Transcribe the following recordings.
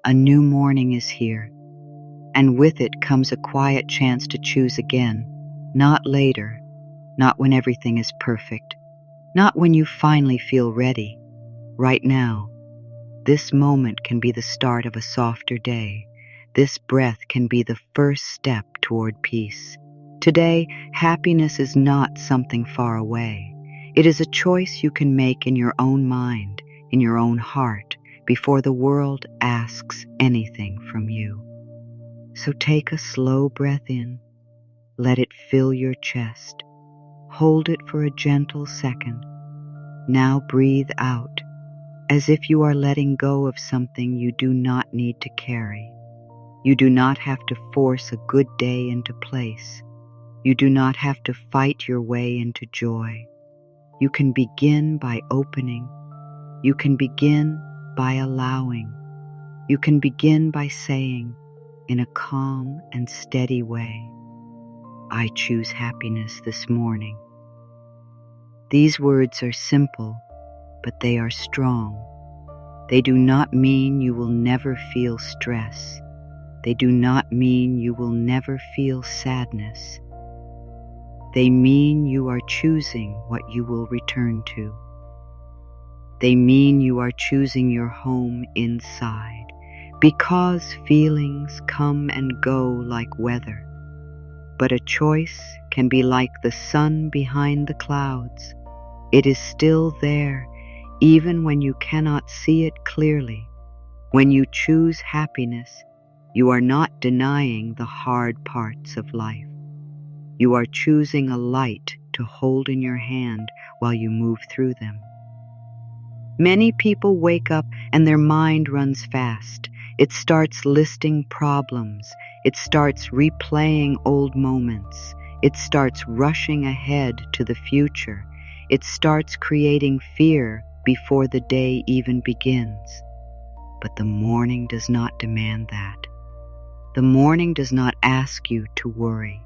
A new morning is here, and with it comes a quiet chance to choose again, not later, not when everything is perfect, not when you finally feel ready. Right now, this moment can be the start of a softer day. This breath can be the first step toward peace. Today, happiness is not something far away. It is a choice you can make in your own mind, in your own heart, before the world asks anything from you. So take a slow breath in. Let it fill your chest. Hold it for a gentle second. Now breathe out, as if you are letting go of something you do not need to carry. You do not have to force a good day into place. You do not have to fight your way into joy. You can begin by opening. You can begin by allowing. You can begin by saying, in a calm and steady way, I choose happiness this morning. These words are simple, but they are strong. They do not mean you will never feel stress. They do not mean you will never feel sadness. They mean you are choosing what you will return to. They mean you are choosing your home inside, because feelings come and go like weather. But a choice can be like the sun behind the clouds. It is still there, even when you cannot see it clearly. When you choose happiness, you are not denying the hard parts of life. You are choosing a light to hold in your hand while you move through them. Many people wake up and their mind runs fast. It starts listing problems. It starts replaying old moments. It starts rushing ahead to the future. It starts creating fear before the day even begins. But the morning does not demand that. The morning does not ask you to worry.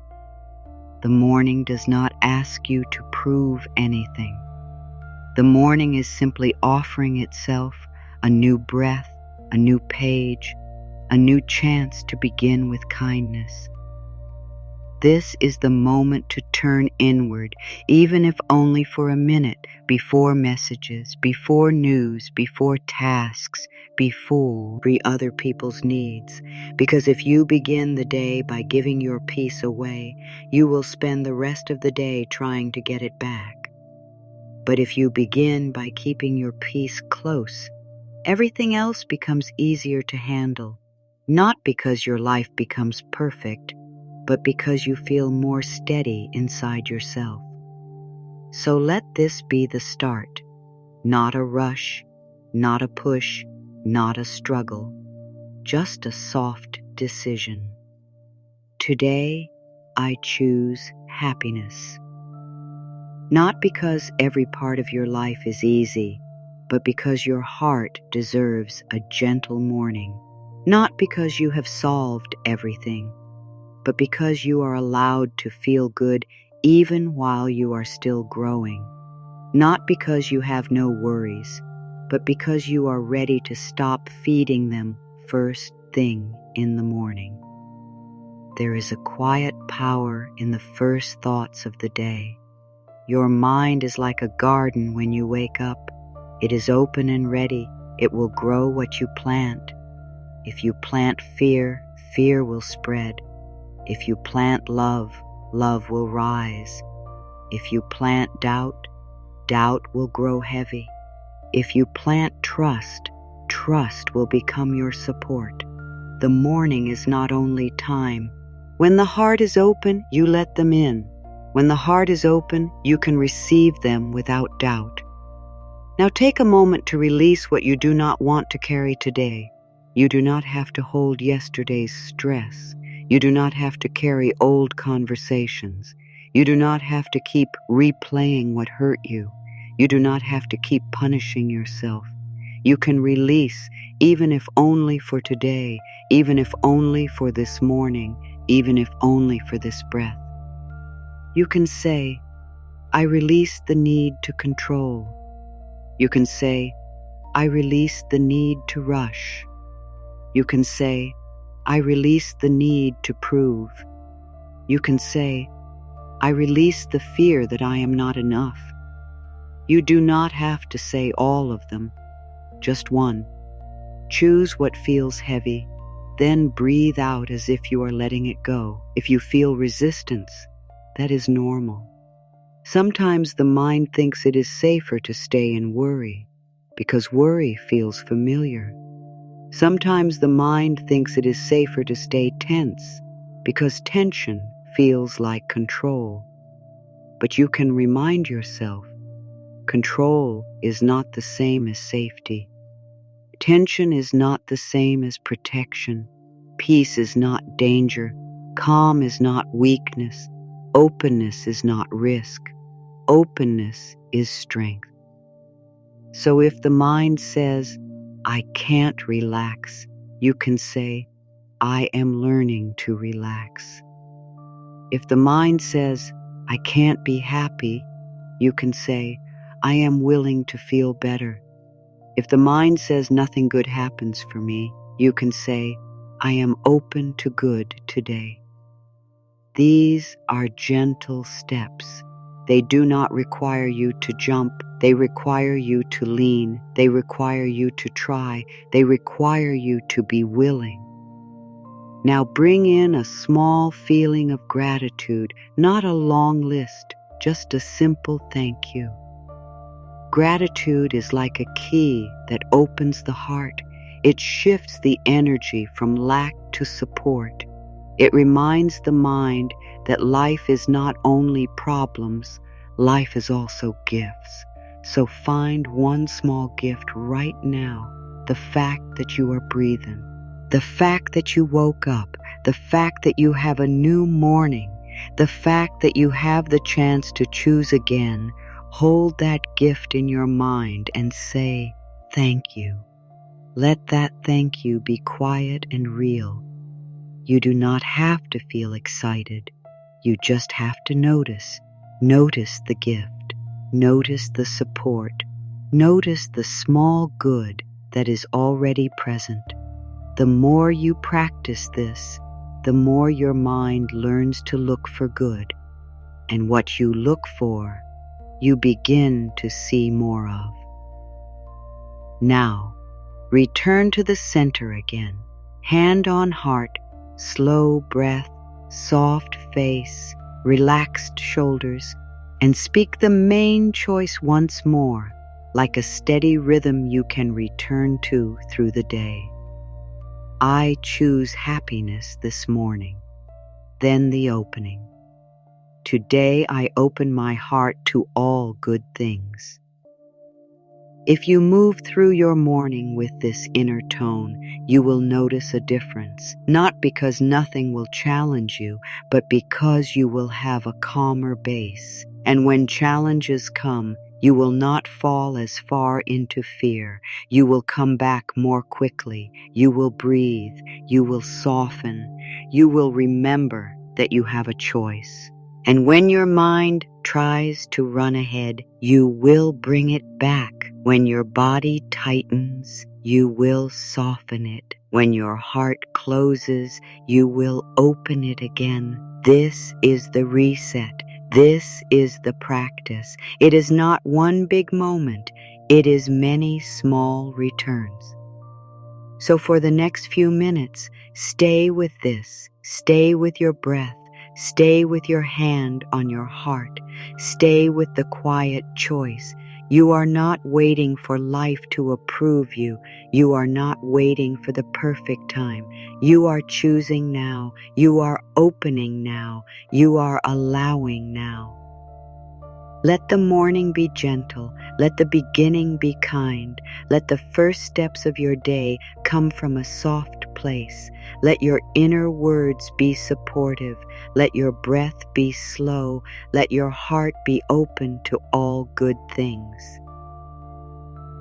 The morning does not ask you to prove anything. The morning is simply offering itself a new breath, a new page, a new chance to begin with kindness. This is the moment to turn inward, even if only for a minute, before messages, before news, before tasks, before other people's needs. Because if you begin the day by giving your peace away, you will spend the rest of the day trying to get it back. But if you begin by keeping your peace close, everything else becomes easier to handle, not because your life becomes perfect, but because you feel more steady inside yourself. So let this be the start, not a rush, not a push, not a struggle, just a soft decision. Today, I choose happiness. Not because every part of your life is easy, but because your heart deserves a gentle morning. Not because you have solved everything, but because you are allowed to feel good even while you are still growing. Not because you have no worries, but because you are ready to stop feeding them first thing in the morning. There is a quiet power in the first thoughts of the day. Your mind is like a garden when you wake up. It is open and ready. It will grow what you plant. If you plant fear, fear will spread. If you plant love, love will rise. If you plant doubt, doubt will grow heavy. If you plant trust, trust will become your support. The morning is not only time. When the heart is open, you let them in. When the heart is open, you can receive them without doubt. Now take a moment to release what you do not want to carry today. You do not have to hold yesterday's stress. You do not have to carry old conversations. You do not have to keep replaying what hurt you. You do not have to keep punishing yourself. You can release, even if only for today, even if only for this morning, even if only for this breath. You can say, I release the need to control. You can say, I release the need to rush. You can say, I release the need to prove. You can say, I release the fear that I am not enough. You do not have to say all of them, just one. Choose what feels heavy, then breathe out as if you are letting it go. If you feel resistance, that is normal. Sometimes the mind thinks it is safer to stay in worry, because worry feels familiar. Sometimes the mind thinks it is safer to stay tense, because tension feels like control. But you can remind yourself, control is not the same as safety. Tension is not the same as protection. Peace is not danger. Calm is not weakness. Openness is not risk. Openness is strength. So if the mind says, I can't relax, you can say, I am learning to relax. If the mind says, I can't be happy, you can say, I am willing to feel better. If the mind says nothing good happens for me, you can say, I am open to good today. These are gentle steps. They do not require you to jump. They require you to lean. They require you to try. They require you to be willing. Now bring in a small feeling of gratitude, not a long list, just a simple thank you. Gratitude is like a key that opens the heart. It shifts the energy from lack to support. It reminds the mind that life is not only problems, life is also gifts. So find one small gift right now, the fact that you are breathing, the fact that you woke up, the fact that you have a new morning, the fact that you have the chance to choose again. Hold that gift in your mind and say, thank you. Let that thank you be quiet and real. You do not have to feel excited. You just have to notice. Notice the gift. Notice the support. Notice the small good that is already present. The more you practice this, the more your mind learns to look for good. And what you look for, you begin to see more of. Now, return to the center again. Hand on heart, slow breath, soft face, relaxed shoulders, and speak the main choice once more, like a steady rhythm you can return to through the day. I choose happiness this morning. Then the opening. Today I open my heart to all good things. If you move through your morning with this inner tone, you will notice a difference, not because nothing will challenge you, but because you will have a calmer base. And when challenges come, you will not fall as far into fear. You will come back more quickly. You will breathe. You will soften. You will remember that you have a choice. And when your mind tries to run ahead, you will bring it back. When your body tightens, you will soften it. When your heart closes, you will open it again. This is the reset. This is the practice. It is not one big moment. It is many small returns. So for the next few minutes, stay with this. Stay with your breath. Stay with your hand on your heart. Stay with the quiet choice. You are not waiting for life to approve you. You are not waiting for the perfect time. You are choosing now. You are opening now. You are allowing now. Let the morning be gentle. Let the beginning be kind. Let the first steps of your day come from a soft place. Let your inner words be supportive. Let your breath be slow. Let your heart be open to all good things.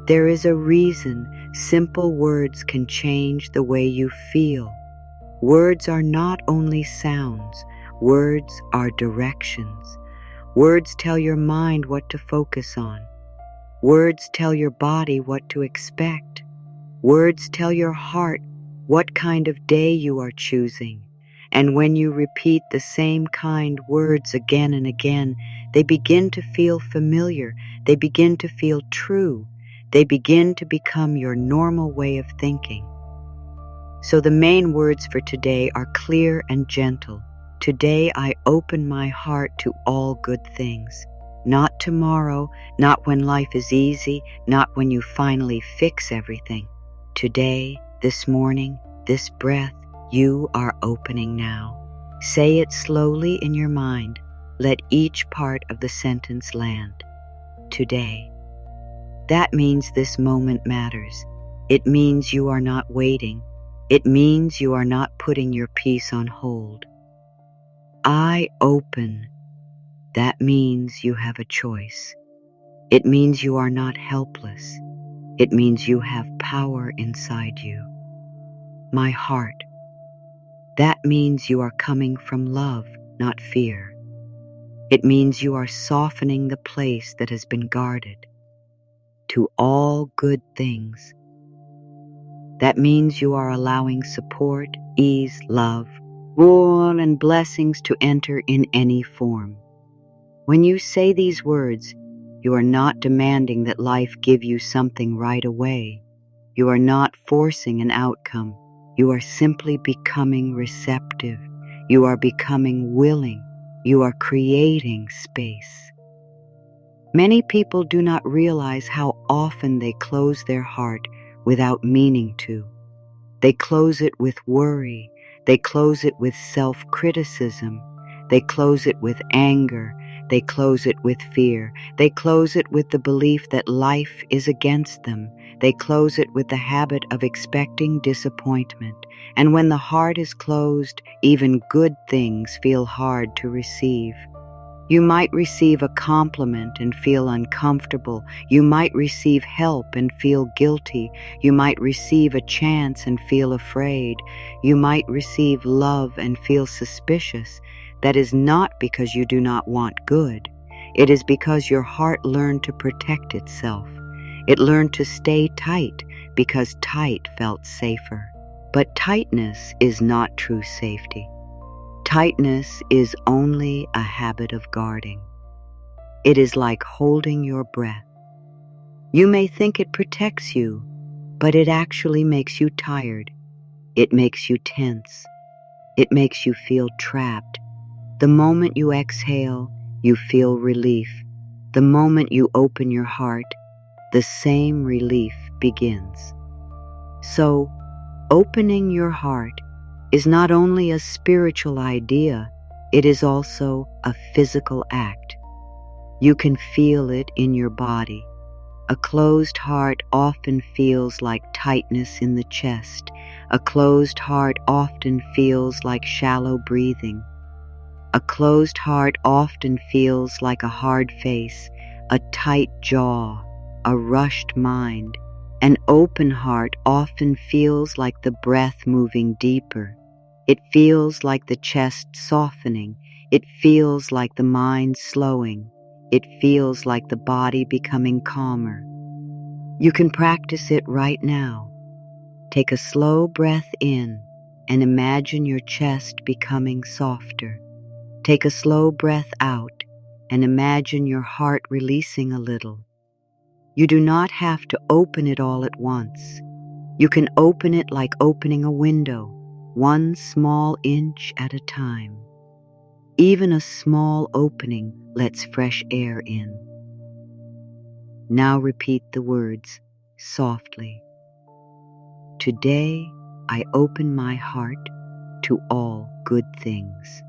There is a reason simple words can change the way you feel. Words are not only sounds. Words are directions. Words tell your mind what to focus on. Words tell your body what to expect. Words tell your heart what kind of day you are choosing. And when you repeat the same kind words again and again, they begin to feel familiar, they begin to feel true, they begin to become your normal way of thinking. So the main words for today are clear and gentle. Today I open my heart to all good things. Not tomorrow, not when life is easy, not when you finally fix everything. Today, this morning, this breath, you are opening now. Say it slowly in your mind. Let each part of the sentence land. Today. That means this moment matters. It means you are not waiting. It means you are not putting your peace on hold. I open. That means you have a choice. It means you are not helpless. It means you have power inside you. My heart. That means you are coming from love, not fear. It means you are softening the place that has been guarded. To all good things. That means you are allowing support, ease, love, warmth, and blessings to enter in any form. When you say these words, you are not demanding that life give you something right away. You are not forcing an outcome. You are simply becoming receptive. You are becoming willing. You are creating space. Many people do not realize how often they close their heart without meaning to. They close it with worry. They close it with self-criticism. They close it with anger. They close it with fear. They close it with the belief that life is against them. They close it with the habit of expecting disappointment. And when the heart is closed, even good things feel hard to receive. You might receive a compliment and feel uncomfortable. You might receive help and feel guilty. You might receive a chance and feel afraid. You might receive love and feel suspicious. That is not because you do not want good. It is because your heart learned to protect itself. It learned to stay tight because tight felt safer. But tightness is not true safety. Tightness is only a habit of guarding. It is like holding your breath. You may think it protects you, but it actually makes you tired. It makes you tense. It makes you feel trapped. The moment you exhale, you feel relief. The moment you open your heart, the same relief begins. So, opening your heart is not only a spiritual idea, it is also a physical act. You can feel it in your body. A closed heart often feels like tightness in the chest. A closed heart often feels like shallow breathing. A closed heart often feels like a hard face, a tight jaw, a rushed mind. An open heart often feels like the breath moving deeper. It feels like the chest softening. It feels like the mind slowing. It feels like the body becoming calmer. You can practice it right now. Take a slow breath in and imagine your chest becoming softer. Take a slow breath out and imagine your heart releasing a little. You do not have to open it all at once. You can open it like opening a window, one small inch at a time. Even a small opening lets fresh air in. Now repeat the words softly. Today I open my heart to all good things.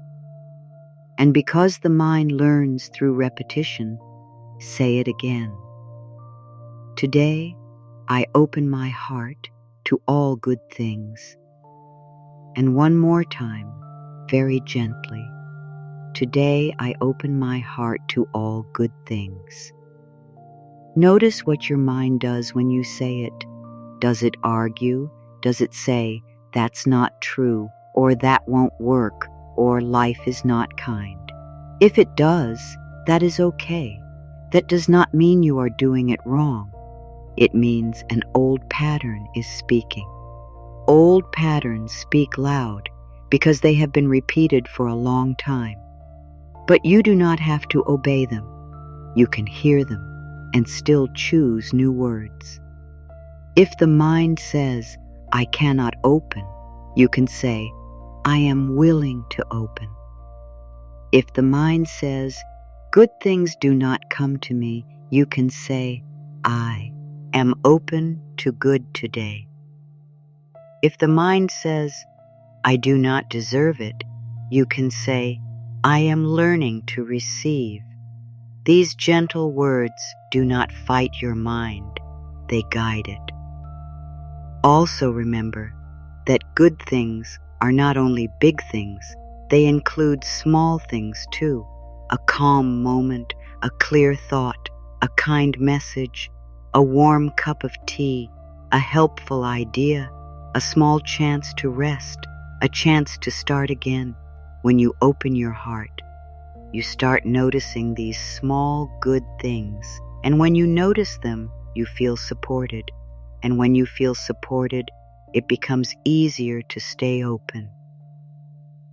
And because the mind learns through repetition, say it again. Today, I open my heart to all good things. And one more time, very gently. Today, I open my heart to all good things. Notice what your mind does when you say it. Does it argue? Does it say, that's not true, or that won't work, or life is not kind? If it does, that is okay. That does not mean you are doing it wrong. It means an old pattern is speaking. Old patterns speak loud because they have been repeated for a long time. But you do not have to obey them. You can hear them and still choose new words. If the mind says, "I cannot open," you can say, "I am willing to open." If the mind says, "Good things do not come to me," you can say, "I am open to good today." If the mind says, "I do not deserve it," you can say, "I am learning to receive." These gentle words do not fight your mind, they guide it. Also remember that good things are not only big things, they include small things too. A calm moment, a clear thought, a kind message, a warm cup of tea, a helpful idea, a small chance to rest, a chance to start again. When you open your heart, you start noticing these small good things. And when you notice them, you feel supported. And when you feel supported, it becomes easier to stay open.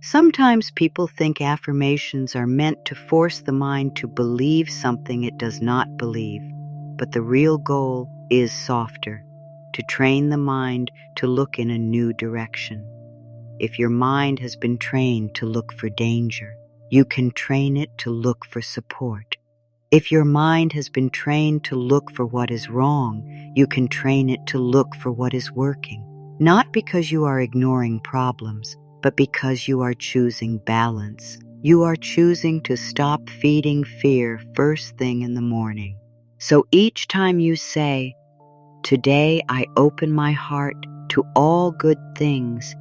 Sometimes people think affirmations are meant to force the mind to believe something it does not believe. But the real goal is softer, to train the mind to look in a new direction. If your mind has been trained to look for danger, you can train it to look for support. If your mind has been trained to look for what is wrong, you can train it to look for what is working. Not because you are ignoring problems, but because you are choosing balance. You are choosing to stop feeding fear first thing in the morning. So each time you say, "Today I open my heart to all good things,"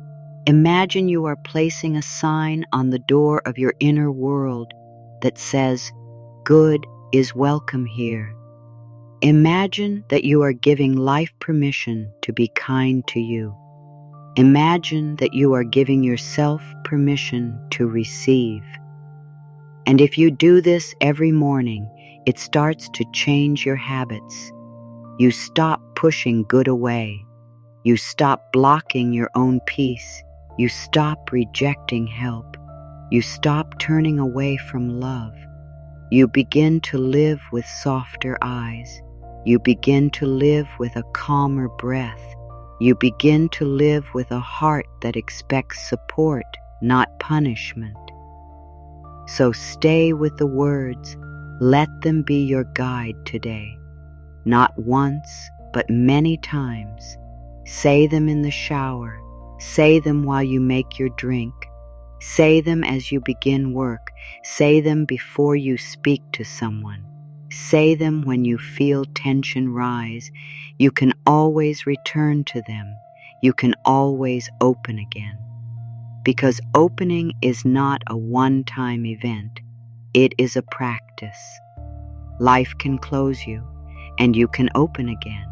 imagine you are placing a sign on the door of your inner world that says, "Good is welcome here." Imagine that you are giving life permission to be kind to you. Imagine that you are giving yourself permission to receive. And if you do this every morning, it starts to change your habits. You stop pushing good away. You stop blocking your own peace. You stop rejecting help. You stop turning away from love. You begin to live with softer eyes. You begin to live with a calmer breath. You begin to live with a heart that expects support, not punishment. So stay with the words. Let them be your guide today. Not once, but many times. Say them in the shower. Say them while you make your drink. Say them as you begin work. Say them before you speak to someone. Say them when you feel tension rise. You can always return to them. You can always open again. Because opening is not a one-time event. It is a practice. Life can close you, and you can open again.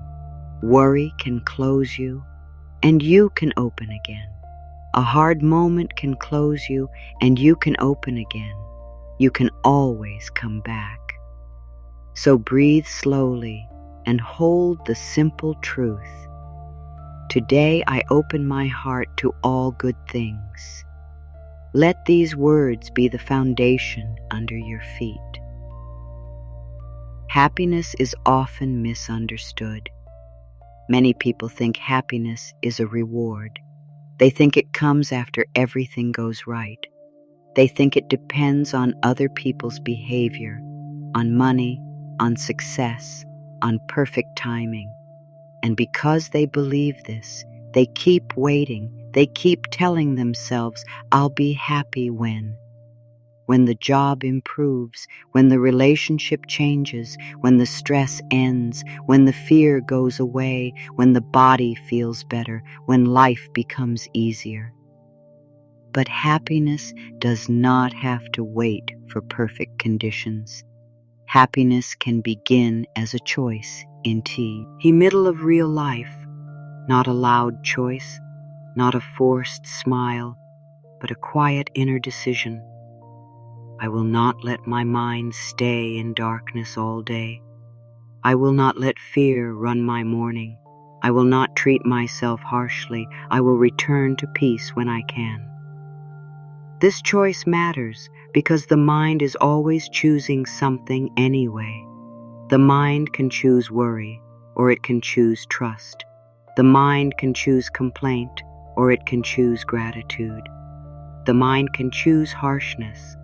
Worry can close you, and you can open again. A hard moment can close you, and you can open again. You can always come back. So breathe slowly and hold the simple truth. Today I open my heart to all good things. Let these words be the foundation under your feet. Happiness is often misunderstood. Many people think happiness is a reward. They think it comes after everything goes right. They think it depends on other people's behavior, on money, on success, on perfect timing. And because they believe this, they keep waiting. They keep telling themselves, "I'll be happy when." When the job improves, when the relationship changes, when the stress ends, when the fear goes away, when the body feels better, when life becomes easier. But happiness does not have to wait for perfect conditions. Happiness can begin as a choice in the middle of real life, not a loud choice, not a forced smile, but a quiet inner decision. I will not let my mind stay in darkness all day. I will not let fear run my morning. I will not treat myself harshly. I will return to peace when I can. This choice matters because the mind is always choosing something anyway. The mind can choose worry, or it can choose trust. The mind can choose complaint, or it can choose gratitude. The mind can choose harshness,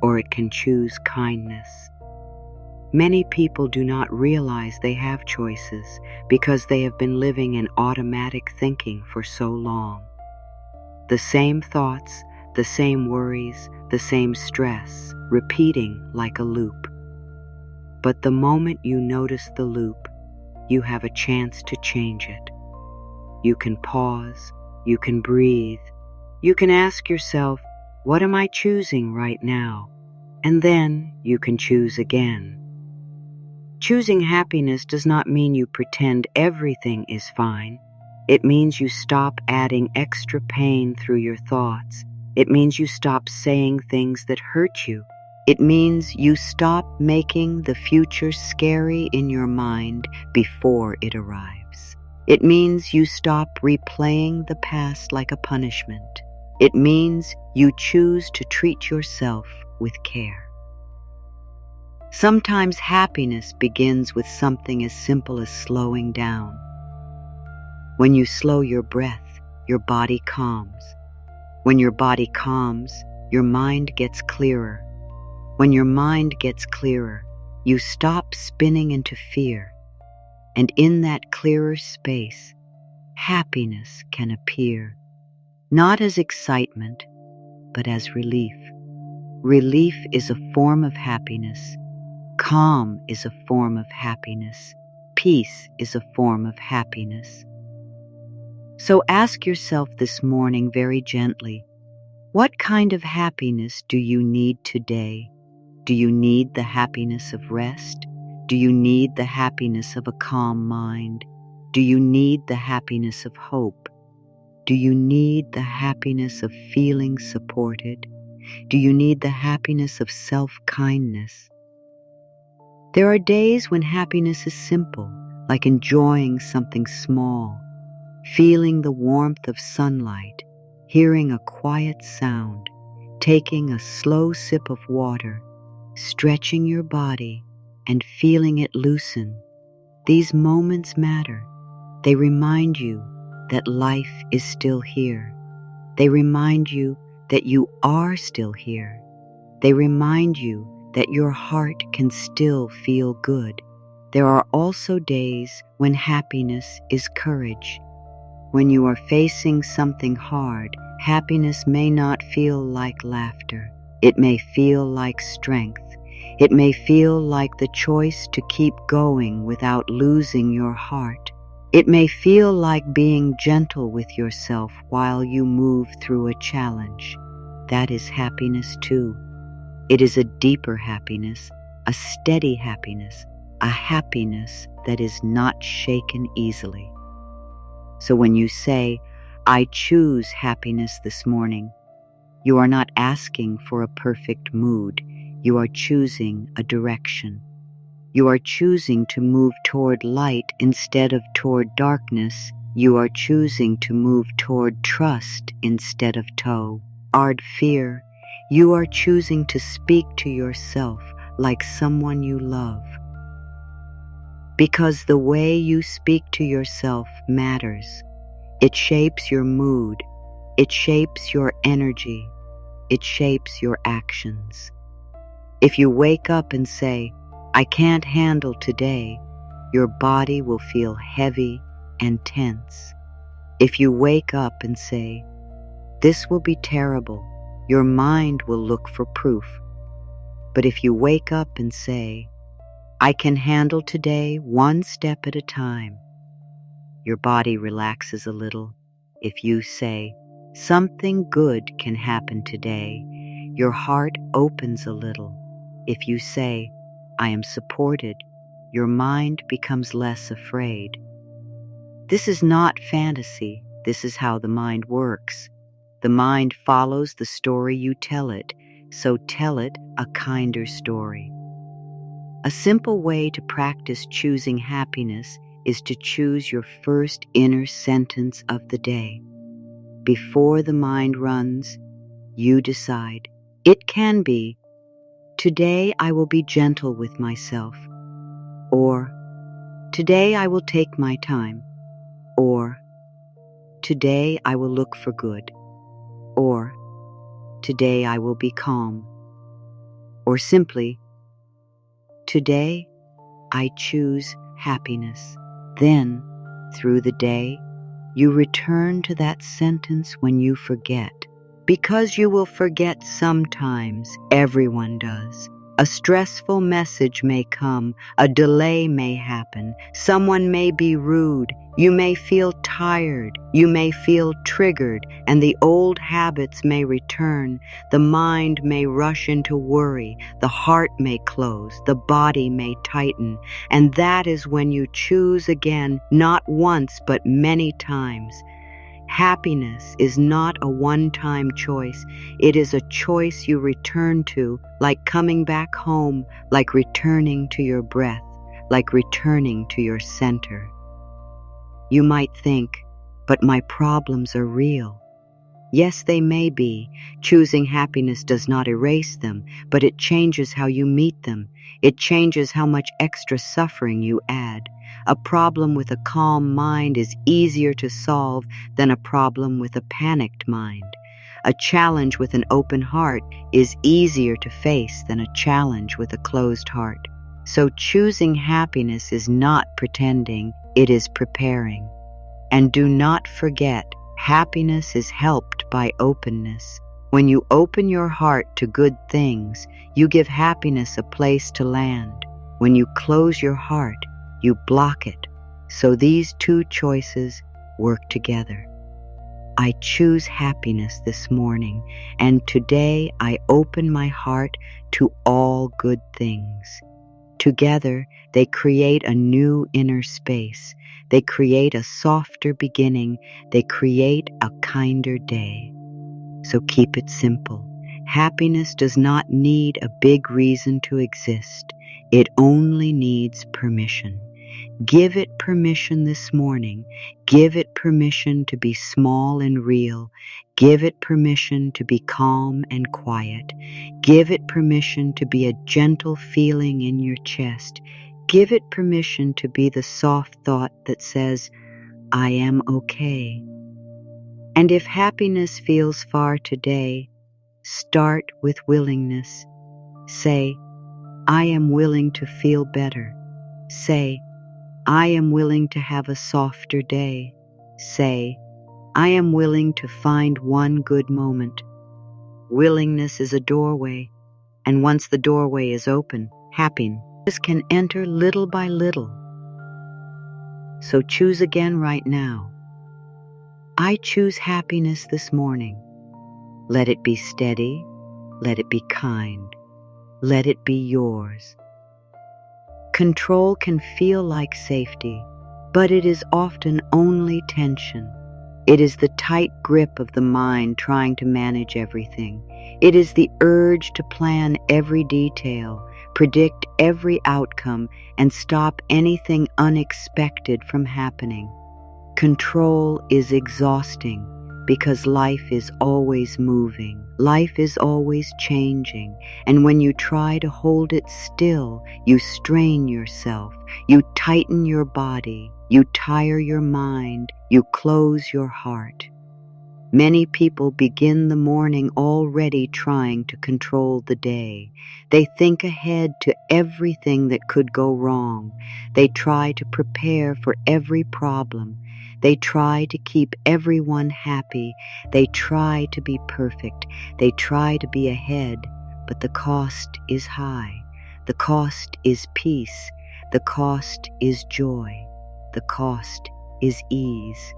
or it can choose kindness. Many people do not realize they have choices because they have been living in automatic thinking for so long. The same thoughts, the same worries, the same stress, repeating like a loop. But the moment you notice the loop, you have a chance to change it. You can pause, you can breathe, you can ask yourself, what am I choosing right now? And then you can choose again. Choosing happiness does not mean you pretend everything is fine. It means you stop adding extra pain through your thoughts. It means you stop saying things that hurt you. It means you stop making the future scary in your mind before it arrives. It means you stop replaying the past like a punishment. It means you choose to treat yourself with care. Sometimes happiness begins with something as simple as slowing down. When you slow your breath, your body calms. When your body calms, your mind gets clearer. When your mind gets clearer, you stop spinning into fear. And in that clearer space, happiness can appear, not as excitement, but as relief. Relief is a form of happiness. Calm is a form of happiness. Peace is a form of happiness. So ask yourself this morning very gently, what kind of happiness do you need today? Do you need the happiness of rest? Do you need the happiness of a calm mind? Do you need the happiness of hope? Do you need the happiness of feeling supported? Do you need the happiness of self-kindness? There are days when happiness is simple, like enjoying something small, feeling the warmth of sunlight, hearing a quiet sound, taking a slow sip of water, stretching your body, and feeling it loosen. These moments matter. They remind you that life is still here. They remind you that you are still here. They remind you that your heart can still feel good. There are also days when happiness is courage. When you are facing something hard, happiness may not feel like laughter. It may feel like strength. It may feel like the choice to keep going without losing your heart. It may feel like being gentle with yourself while you move through a challenge. That is happiness too. It is a deeper happiness, a steady happiness, a happiness that is not shaken easily. So when you say, I choose happiness this morning, you are not asking for a perfect mood. You are choosing a direction. You are choosing to move toward light instead of toward darkness. You are choosing to move toward trust instead of fear. You are choosing to speak to yourself like someone you love. Because the way you speak to yourself matters. It shapes your mood. It shapes your energy. It shapes your actions. If you wake up and say, I can't handle today, your body will feel heavy and tense. If you wake up and say, this will be terrible, your mind will look for proof. But if you wake up and say, I can handle today one step at a time, your body relaxes a little. If you say, something good can happen today, your heart opens a little. If you say, I am supported, your mind becomes less afraid. This is not fantasy. This is how the mind works. The mind follows the story you tell it, so tell it a kinder story. A simple way to practice choosing happiness is to choose your first inner sentence of the day. Before the mind runs, you decide. It can be, "Today I will be gentle with myself," or "Today I will take my time," or "Today I will look for good," or "Today I will be calm," or simply, "Today I choose happiness." Then, through the day, you return to that sentence when you forget. Because you will forget sometimes, everyone does. A stressful message may come, a delay may happen, someone may be rude, you may feel tired, you may feel triggered, and the old habits may return. The mind may rush into worry, the heart may close, the body may tighten, and that is when you choose again, not once but many times. Happiness is not a one-time choice. It is a choice you return to, like coming back home, like returning to your breath, like returning to your center. You might think, "But my problems are real." Yes, they may be. Choosing happiness does not erase them, but it changes how you meet them. It changes how much extra suffering you add. A problem with a calm mind is easier to solve than a problem with a panicked mind. A challenge with an open heart is easier to face than a challenge with a closed heart. So choosing happiness is not pretending, it is preparing. And do not forget, happiness is helped by openness. When you open your heart to good things, you give happiness a place to land. When you close your heart, you block it. So these two choices work together. I choose happiness this morning, and today I open my heart to all good things. Together, they create a new inner space. They create a softer beginning. They create a kinder day. So keep it simple. Happiness does not need a big reason to exist. It only needs permission. Give it permission this morning. Give it permission to be small and real. Give it permission to be calm and quiet. Give it permission to be a gentle feeling in your chest. Give it permission to be the soft thought that says, "I am okay." And if happiness feels far today, start with willingness. Say, "I am willing to feel better." Say, "I am willing to have a softer day." Say, "I am willing to find one good moment." Willingness is a doorway, and once the doorway is open, happiness can enter little by little. So choose again right now. I choose happiness this morning. Let it be steady. Let it be kind. Let it be yours. Control can feel like safety, but it is often only tension. It is the tight grip of the mind trying to manage everything. It is the urge to plan every detail, predict every outcome, and stop anything unexpected from happening. Control is exhausting because life is always moving. Life is always changing, and when you try to hold it still, you strain yourself, you tighten your body, you tire your mind, you close your heart. Many people begin the morning already trying to control the day. They think ahead to everything that could go wrong. They try to prepare for every problem. They try to keep everyone happy. They try to be perfect. They try to be ahead, but the cost is high. The cost is peace. The cost is joy. The cost is ease.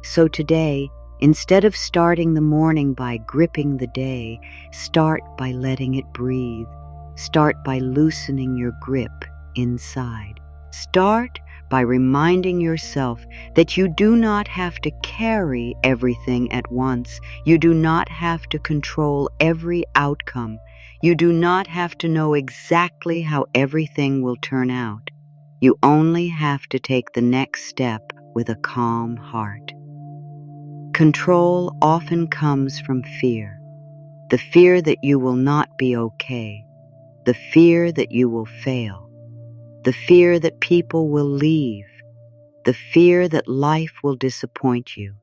So today, instead of starting the morning by gripping the day, start by letting it breathe. Start by loosening your grip inside. Start by reminding yourself that you do not have to carry everything at once. You do not have to control every outcome. You do not have to know exactly how everything will turn out. You only have to take the next step with a calm heart. Control often comes from fear. The fear that you will not be okay. The fear that you will fail. The fear that people will leave. The fear that life will disappoint you.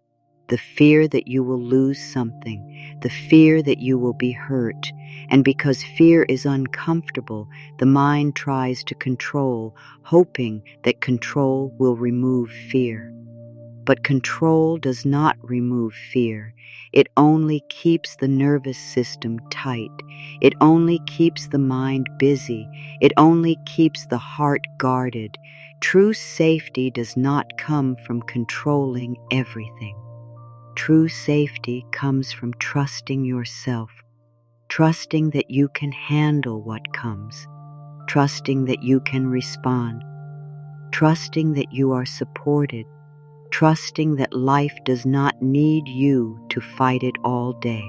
The fear that you will lose something. The fear that you will be hurt. And because fear is uncomfortable, the mind tries to control, hoping that control will remove fear. But control does not remove fear. It only keeps the nervous system tight. It only keeps the mind busy. It only keeps the heart guarded. True safety does not come from controlling everything. True safety comes from trusting yourself, trusting that you can handle what comes, trusting that you can respond, trusting that you are supported, trusting that life does not need you to fight it all day.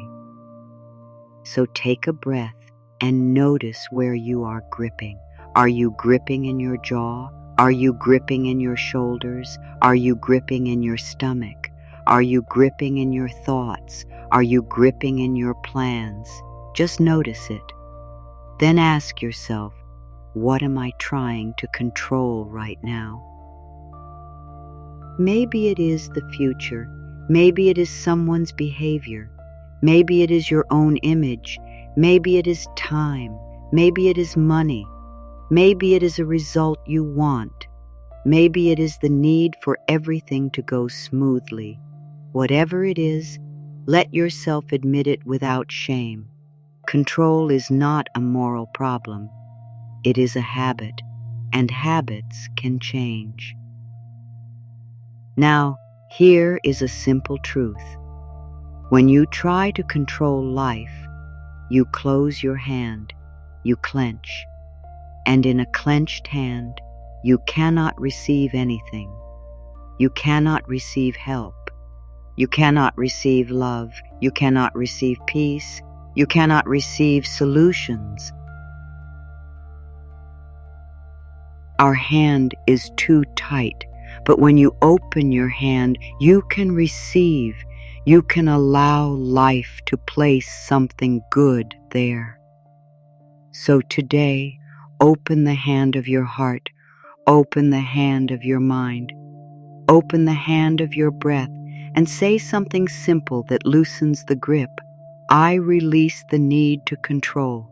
So take a breath and notice where you are gripping. Are you gripping in your jaw? Are you gripping in your shoulders? Are you gripping in your stomach? Are you gripping in your thoughts? Are you gripping in your plans? Just notice it. Then ask yourself, what am I trying to control right now? Maybe it is the future. Maybe it is someone's behavior. Maybe it is your own image. Maybe it is time. Maybe it is money. Maybe it is a result you want. Maybe it is the need for everything to go smoothly. Whatever it is, let yourself admit it without shame. Control is not a moral problem. It is a habit, and habits can change. Now, here is a simple truth. When you try to control life, you close your hand, you clench, and in a clenched hand, you cannot receive anything. You cannot receive help. You cannot receive love. You cannot receive peace. You cannot receive solutions. Our hand is too tight, but when you open your hand, you can receive. You can allow life to place something good there. So today, open the hand of your heart, open the hand of your mind, open the hand of your breath, and say something simple that loosens the grip. I release the need to control.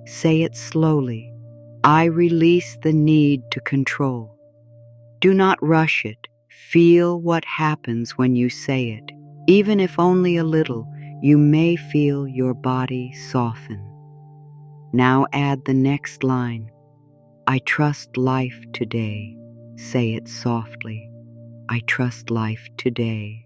Say it slowly. I release the need to control. Do not rush it. Feel what happens when you say it. Even if only a little, you may feel your body soften. Now add the next line. I trust life today. Say it softly. I trust life today.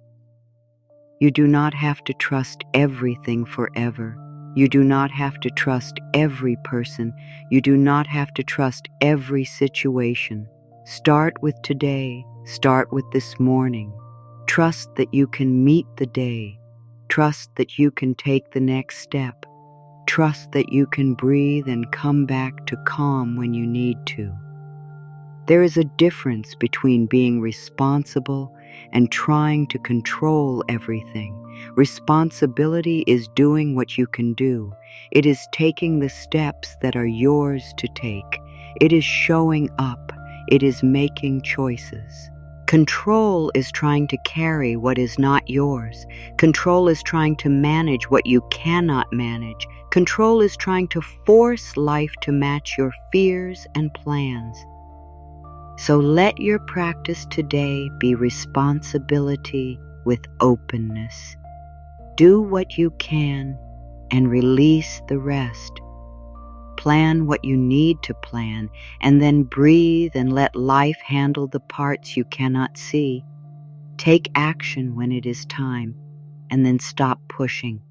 You do not have to trust everything forever. You do not have to trust every person. You do not have to trust every situation. Start with today. Start with this morning. Trust that you can meet the day. Trust that you can take the next step. Trust that you can breathe and come back to calm when you need to. There is a difference between being responsible and trying to control everything. Responsibility is doing what you can do. It is taking the steps that are yours to take. It is showing up. It is making choices. Control is trying to carry what is not yours. Control is trying to manage what you cannot manage. Control is trying to force life to match your fears and plans. So let your practice today be responsibility with openness. Do what you can and release the rest. Plan what you need to plan, and then breathe and let life handle the parts you cannot see. Take action when it is time, and then stop pushing.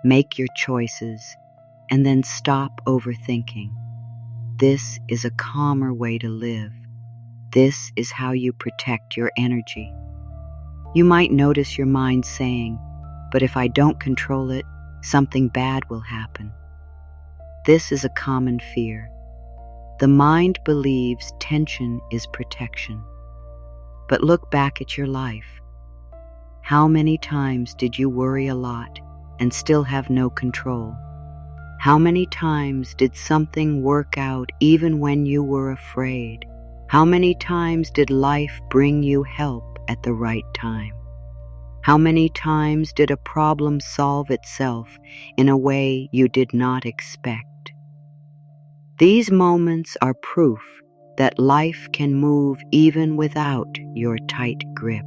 Make your choices, and then stop overthinking. This is a calmer way to live. This is how you protect your energy. You might notice your mind saying, "But if I don't control it, something bad will happen." This is a common fear. The mind believes tension is protection. But look back at your life. How many times did you worry a lot and still have no control? How many times did something work out even when you were afraid? How many times did life bring you help at the right time? How many times did a problem solve itself in a way you did not expect? These moments are proof that life can move even without your tight grip.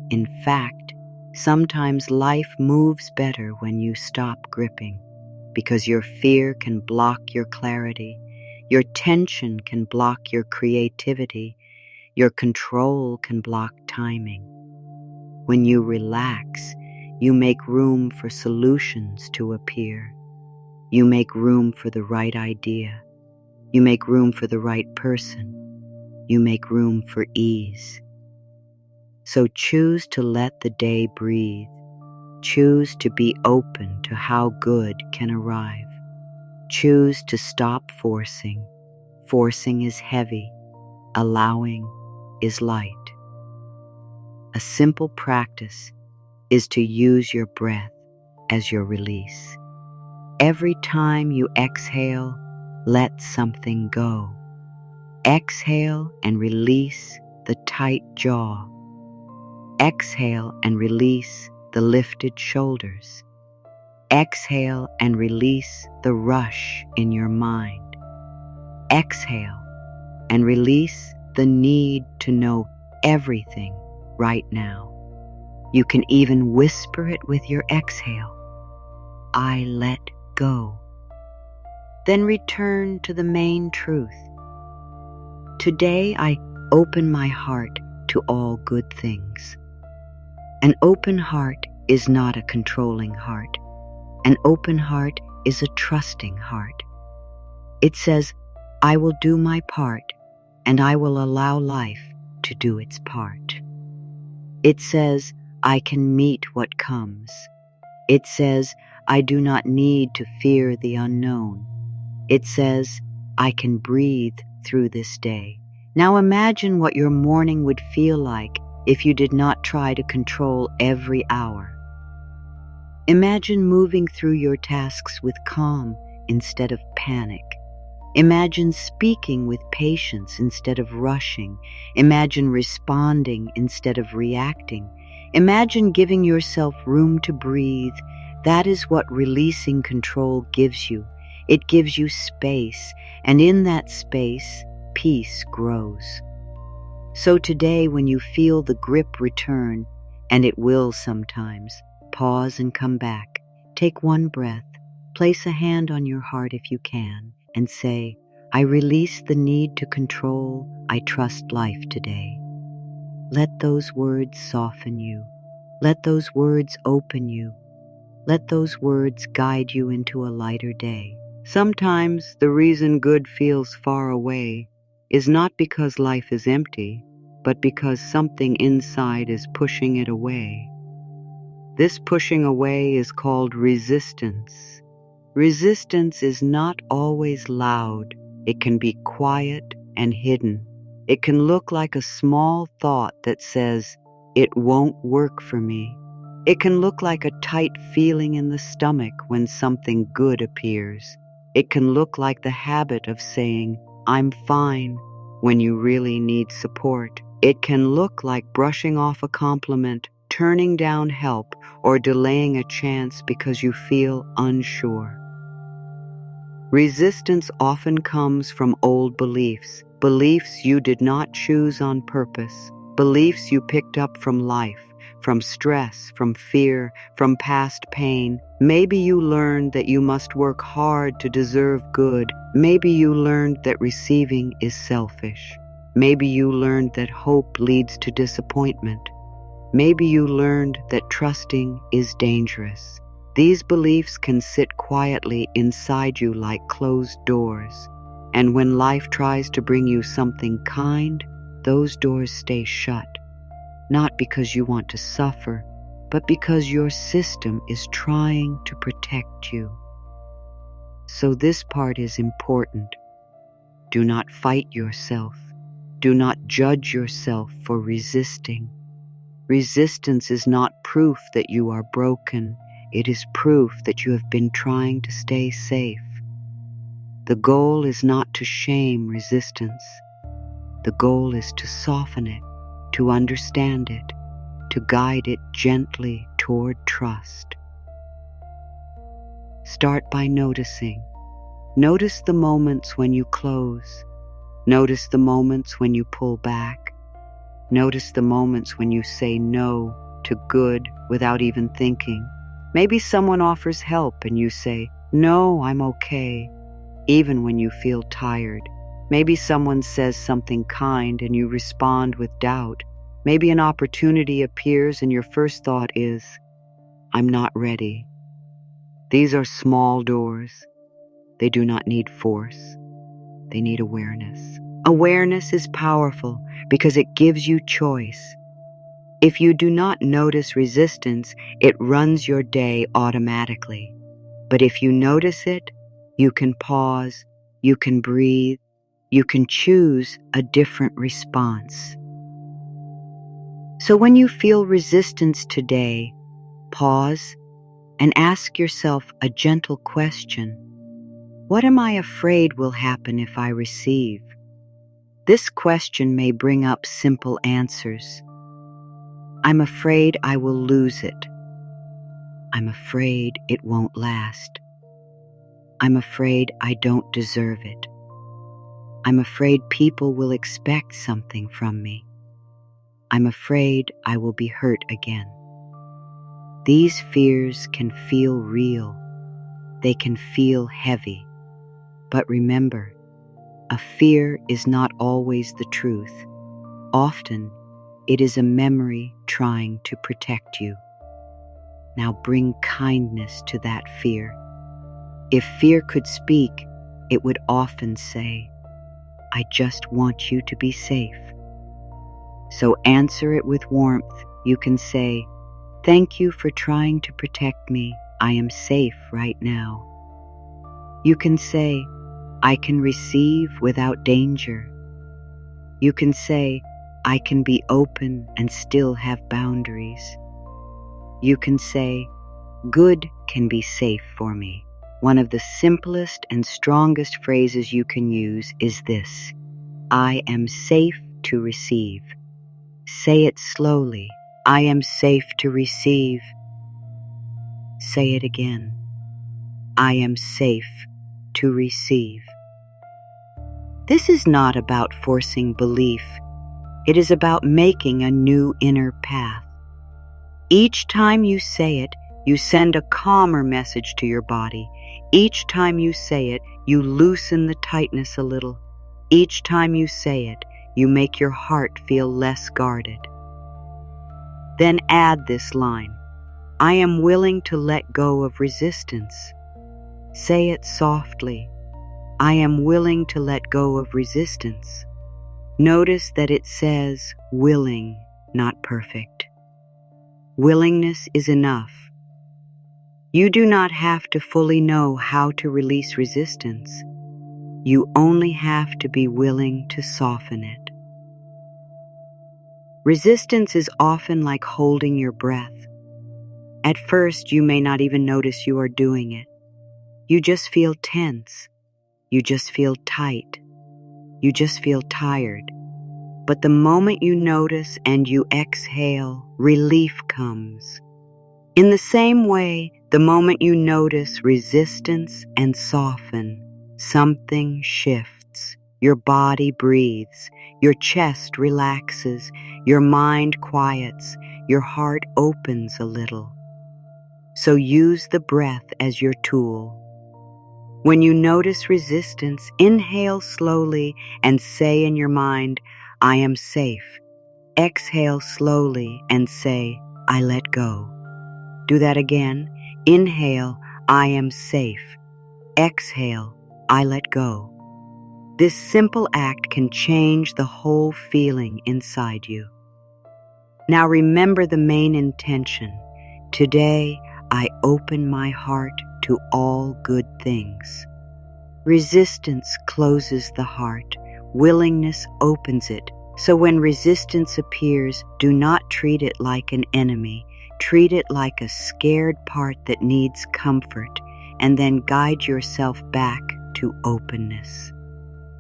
In fact, sometimes life moves better when you stop gripping, because your fear can block your clarity, your tension can block your creativity, your control can block timing. When you relax, you make room for solutions to appear. You make room for the right idea. You make room for the right person. You make room for ease. So choose to let the day breathe. Choose to be open to how good can arrive. Choose to stop forcing. Forcing is heavy. Allowing is light. A simple practice is to use your breath as your release. Every time you exhale, let something go. Exhale and release the tight jaw. Exhale and release the lifted shoulders. Exhale and release the rush in your mind. Exhale and release the need to know everything right now. You can even whisper it with your exhale. I let go. Then return to the main truth. Today I open my heart to all good things. An open heart is not a controlling heart. An open heart is a trusting heart. It says, I will do my part, and I will allow life to do its part. It says, I can meet what comes. It says, I do not need to fear the unknown. It says, I can breathe through this day. Now imagine what your morning would feel like if you did not try to control every hour. Imagine moving through your tasks with calm instead of panic. Imagine speaking with patience instead of rushing. Imagine responding instead of reacting. Imagine giving yourself room to breathe. That is what releasing control gives you. It gives you space, and in that space, peace grows. So today, when you feel the grip return, and it will sometimes, pause and come back. Take one breath, place a hand on your heart if you can, and say, I release the need to control. I trust life today. Let those words soften you. Let those words open you. Let those words guide you into a lighter day. Sometimes the reason good feels far away is not because life is empty, but because something inside is pushing it away. This pushing away is called resistance. Resistance is not always loud. It can be quiet and hidden. It can look like a small thought that says, it won't work for me. It can look like a tight feeling in the stomach when something good appears. It can look like the habit of saying, I'm fine, when you really need support. It can look like brushing off a compliment, turning down help, or delaying a chance because you feel unsure. Resistance often comes from old beliefs, beliefs you did not choose on purpose, beliefs you picked up from life, from stress, from fear, from past pain. Maybe you learned that you must work hard to deserve good. Maybe you learned that receiving is selfish. Maybe you learned that hope leads to disappointment. Maybe you learned that trusting is dangerous. These beliefs can sit quietly inside you like closed doors. And when life tries to bring you something kind, those doors stay shut. Not because you want to suffer, but because your system is trying to protect you. So this part is important. Do not fight yourself. Do not judge yourself for resisting. Resistance is not proof that you are broken. It is proof that you have been trying to stay safe. The goal is not to shame resistance. The goal is to soften it, to understand it, to guide it gently toward trust. Start by noticing. Notice the moments when you close. Notice the moments when you pull back. Notice the moments when you say no to good without even thinking. Maybe someone offers help and you say, "No, I'm okay," even when you feel tired. Maybe someone says something kind and you respond with doubt. Maybe an opportunity appears and your first thought is, "I'm not ready." These are small doors. They do not need force. They need awareness. Awareness is powerful because it gives you choice. If you do not notice resistance, it runs your day automatically. But if you notice it, you can pause, you can breathe, you can choose a different response. So when you feel resistance today, pause and ask yourself a gentle question. What am I afraid will happen if I receive? This question may bring up simple answers. I'm afraid I will lose it. I'm afraid it won't last. I'm afraid I don't deserve it. I'm afraid people will expect something from me. I'm afraid I will be hurt again. These fears can feel real. They can feel heavy. But remember, a fear is not always the truth. Often, it is a memory trying to protect you. Now bring kindness to that fear. If fear could speak, it would often say, "I just want you to be safe." So answer it with warmth. You can say, "Thank you for trying to protect me. I am safe right now." You can say, "I can receive without danger." You can say, "I can be open and still have boundaries." You can say, "Good can be safe for me." One of the simplest and strongest phrases you can use is this: "I am safe to receive." Say it slowly. "I am safe to receive." Say it again. "I am safe to receive." This is not about forcing belief. It is about making a new inner path. Each time you say it, you send a calmer message to your body. Each time you say it, you loosen the tightness a little. Each time you say it, you make your heart feel less guarded. Then add this line: "I am willing to let go of resistance." Say it softly. "I am willing to let go of resistance." Notice that it says willing, not perfect. Willingness is enough. You do not have to fully know how to release resistance. You only have to be willing to soften it. Resistance is often like holding your breath. At first, you may not even notice you are doing it. You just feel tense. You just feel tight. You just feel tired. But the moment you notice and you exhale, relief comes. In the same way, the moment you notice resistance and soften, something shifts. Your body breathes, your chest relaxes, your mind quiets, your heart opens a little. So use the breath as your tool. When you notice resistance, inhale slowly and say in your mind, "I am safe." Exhale slowly and say, "I let go." Do that again. Inhale, "I am safe." Exhale, "I let go." This simple act can change the whole feeling inside you. Now remember the main intention. Today, I open my heart to all good things. Resistance closes the heart. Willingness opens it. So when resistance appears, do not treat it like an enemy. Treat it like a scared part that needs comfort, and then guide yourself back to openness.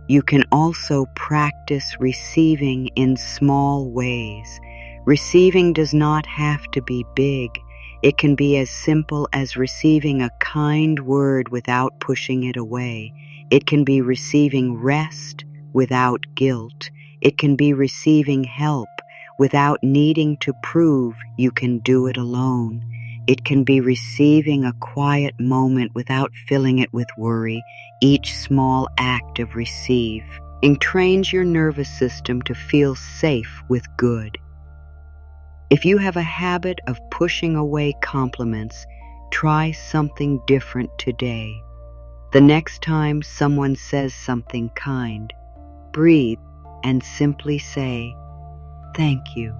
You can also practice receiving in small ways. Receiving does not have to be big. It can be as simple as receiving a kind word without pushing it away. It can be receiving rest without guilt. It can be receiving help without needing to prove you can do it alone. It can be receiving a quiet moment without filling it with worry. Each small act of receiving trains your nervous system to feel safe with good. If you have a habit of pushing away compliments, try something different today. The next time someone says something kind, breathe and simply say, "Thank you."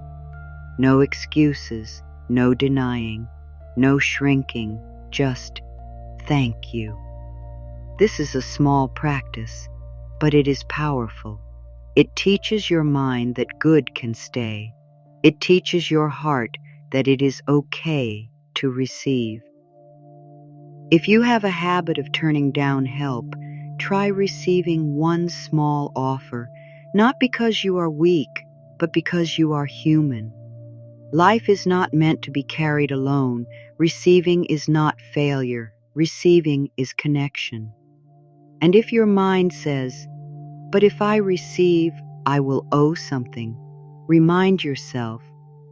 No excuses, no denying, no shrinking, just "thank you." This is a small practice, but it is powerful. It teaches your mind that good can stay. It teaches your heart that it is okay to receive. If you have a habit of turning down help, try receiving one small offer, not because you are weak, but because you are human. Life is not meant to be carried alone. Receiving is not failure. Receiving is connection. And if your mind says, "But if I receive, I will owe something," remind yourself,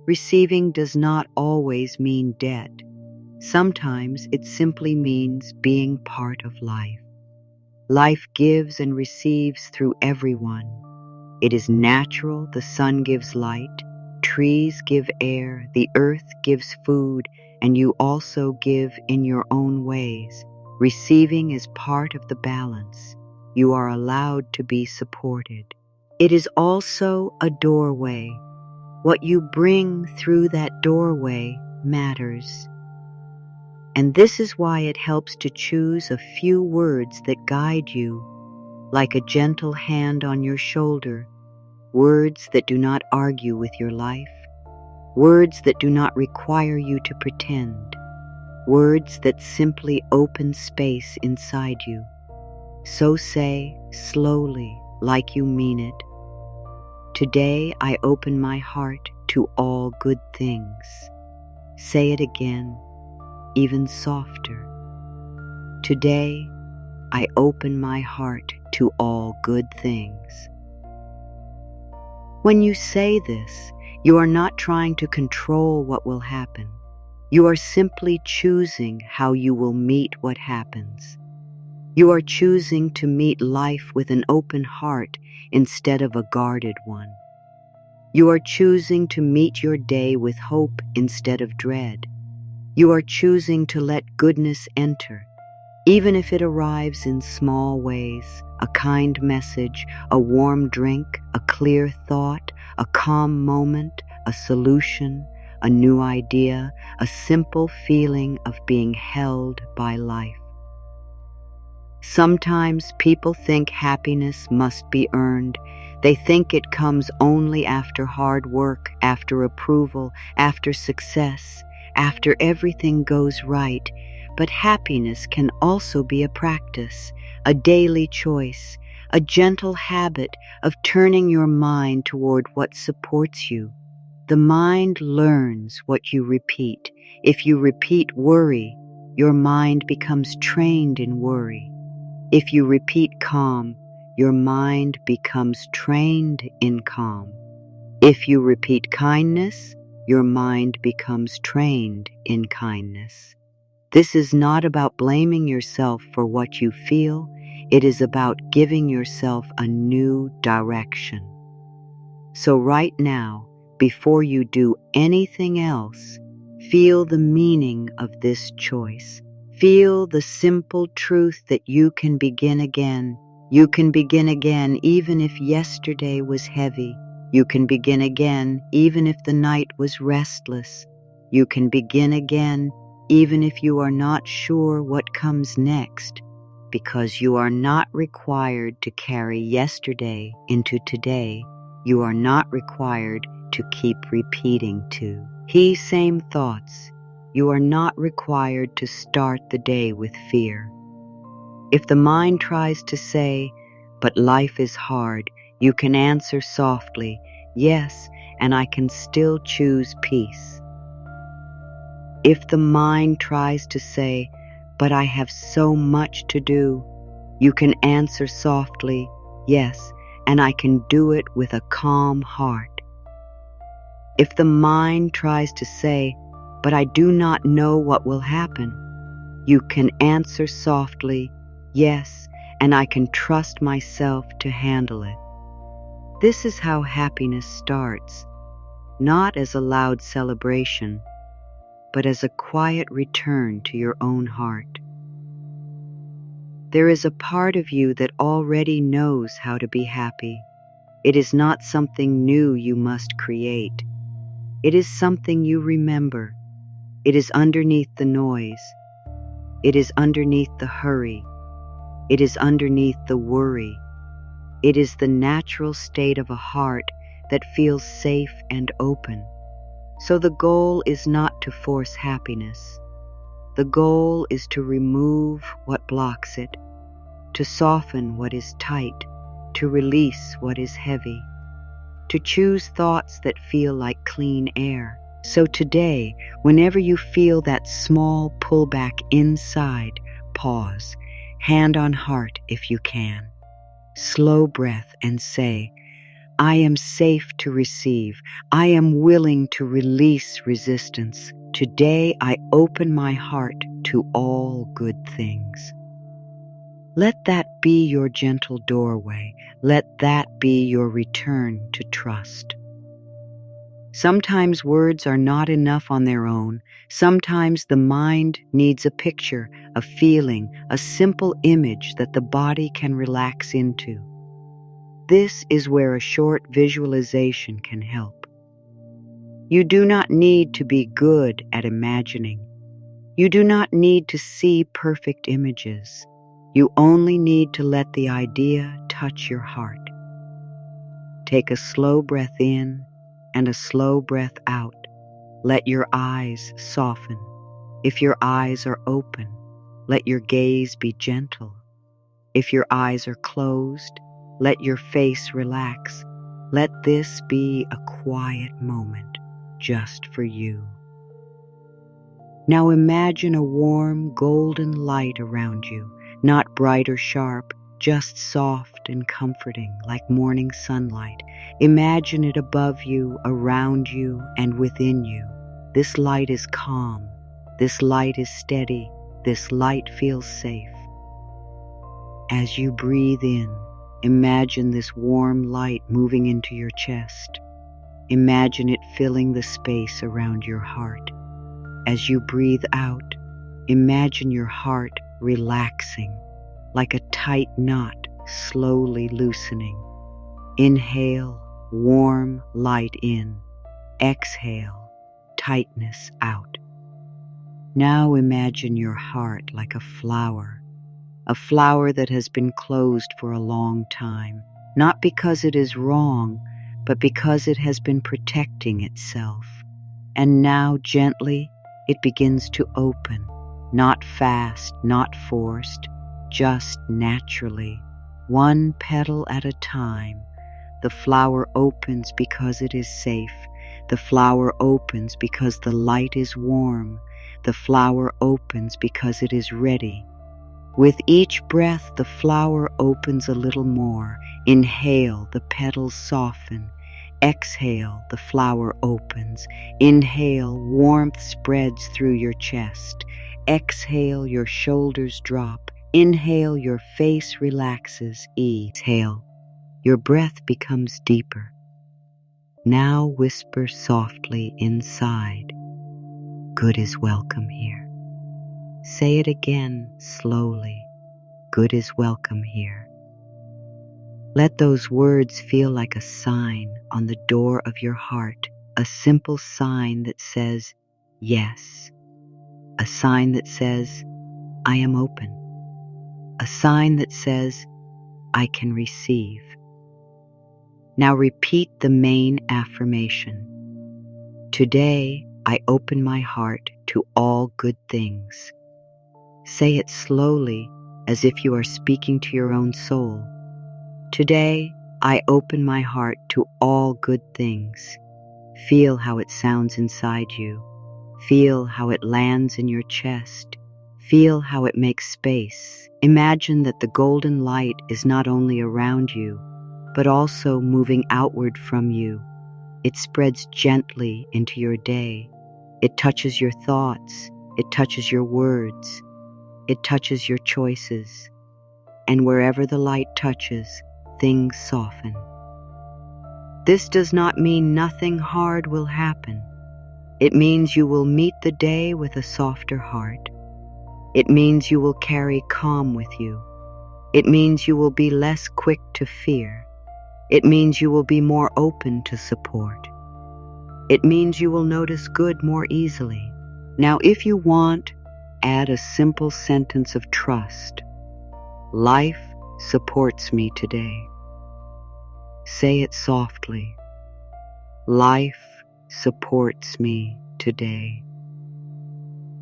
receiving does not always mean debt. Sometimes it simply means being part of life. Life gives and receives through everyone. It is natural. The sun gives light, trees give air, the earth gives food, and you also give in your own ways. Receiving is part of the balance. You are allowed to be supported. It is also a doorway. What you bring through that doorway matters. And this is why it helps to choose a few words that guide you, like a gentle hand on your shoulder, words that do not argue with your life, words that do not require you to pretend, words that simply open space inside you. So say, slowly, like you mean it, "Today I open my heart to all good things." Say it again, even softer. "Today I open my heart to all good things." When you say this, you are not trying to control what will happen. You are simply choosing how you will meet what happens. You are choosing to meet life with an open heart instead of a guarded one. You are choosing to meet your day with hope instead of dread. You are choosing to let goodness enter, even if it arrives in small ways: a kind message, a warm drink, a clear thought, a calm moment, a solution, a new idea, a simple feeling of being held by life. Sometimes people think happiness must be earned. They think it comes only after hard work, after approval, after success, after everything goes right. But happiness can also be a practice, a daily choice, a gentle habit of turning your mind toward what supports you. The mind learns what you repeat. If you repeat worry, your mind becomes trained in worry. If you repeat calm, your mind becomes trained in calm. If you repeat kindness, your mind becomes trained in kindness. This is not about blaming yourself for what you feel. It is about giving yourself a new direction. So right now, before you do anything else, feel the meaning of this choice. Feel the simple truth that you can begin again. You can begin again even if yesterday was heavy. You can begin again even if the night was restless. You can begin again even if you are not sure what comes next. because you are not required to carry yesterday into today. You are not required to keep repeating to. He same thoughts. You are not required to start the day with fear. If the mind tries to say, "But life is hard," you can answer softly, "Yes, and I can still choose peace." If the mind tries to say, "But I have so much to do," you can answer softly, "Yes, and I can do it with a calm heart." If the mind tries to say, "But I do not know what will happen," you can answer softly, "Yes, and I can trust myself to handle it." This is how happiness starts, not as a loud celebration, but as a quiet return to your own heart. There is a part of you that already knows how to be happy. It is not something new you must create. It is something you remember. It is underneath the noise. It is underneath the hurry. It is underneath the worry. It is the natural state of a heart that feels safe and open. So the goal is not to force happiness. The goal is to remove what blocks it, to soften what is tight, to release what is heavy, to choose thoughts that feel like clean air. So today, whenever you feel that small pullback inside, pause, hand on heart if you can. Slow breath and say, "I am safe to receive. I am willing to release resistance. Today I open my heart to all good things." Let that be your gentle doorway. Let that be your return to trust. Sometimes words are not enough on their own. Sometimes the mind needs a picture, a feeling, a simple image that the body can relax into. This is where a short visualization can help. You do not need to be good at imagining. You do not need to see perfect images. You only need to let the idea touch your heart. Take a slow breath in and a slow breath out. Let your eyes soften. If your eyes are open, let your gaze be gentle. If your eyes are closed, let your face relax. Let this be a quiet moment just for you. Now imagine a warm, golden light around you, not bright or sharp, just soft and comforting like morning sunlight. Imagine it above you, around you, and within you. This light is calm. This light is steady. This light feels safe. As you breathe in, imagine this warm light moving into your chest. Imagine it filling the space around your heart. As you breathe out, imagine your heart relaxing, like a tight knot slowly loosening. Inhale, warm light in. Exhale, tightness out. Now imagine your heart like a flower that has been closed for a long time, not because it is wrong, but because it has been protecting itself. And now gently, it begins to open, not fast, not forced, just naturally, one petal at a time. The flower opens because it is safe. The flower opens because the light is warm. The flower opens because it is ready. With each breath, the flower opens a little more. Inhale, the petals soften. Exhale, the flower opens. Inhale, warmth spreads through your chest. Exhale, your shoulders drop. Inhale, your face relaxes. Exhale, your breath becomes deeper. Now whisper softly inside, "Good is welcome here." Say it again slowly, "Good is welcome here." Let those words feel like a sign on the door of your heart, a simple sign that says, "Yes." A sign that says, "I am open." a sign that says, I can receive. Now repeat the main affirmation. Today, I open my heart to all good things. Say it slowly, as if you are speaking to your own soul. Today, I open my heart to all good things. Feel how it sounds inside you. Feel how it lands in your chest. Feel how it makes space. Imagine that the golden light is not only around you, but also moving outward from you. It spreads gently into your day. It touches your thoughts. It touches your words. It touches your choices. And wherever the light touches, things soften. This does not mean nothing hard will happen. It means you will meet the day with a softer heart. It means you will carry calm with you. It means you will be less quick to fear. It means you will be more open to support. It means you will notice good more easily. Now, if you want, add a simple sentence of trust. Life supports me today. Say it softly. Life supports me today.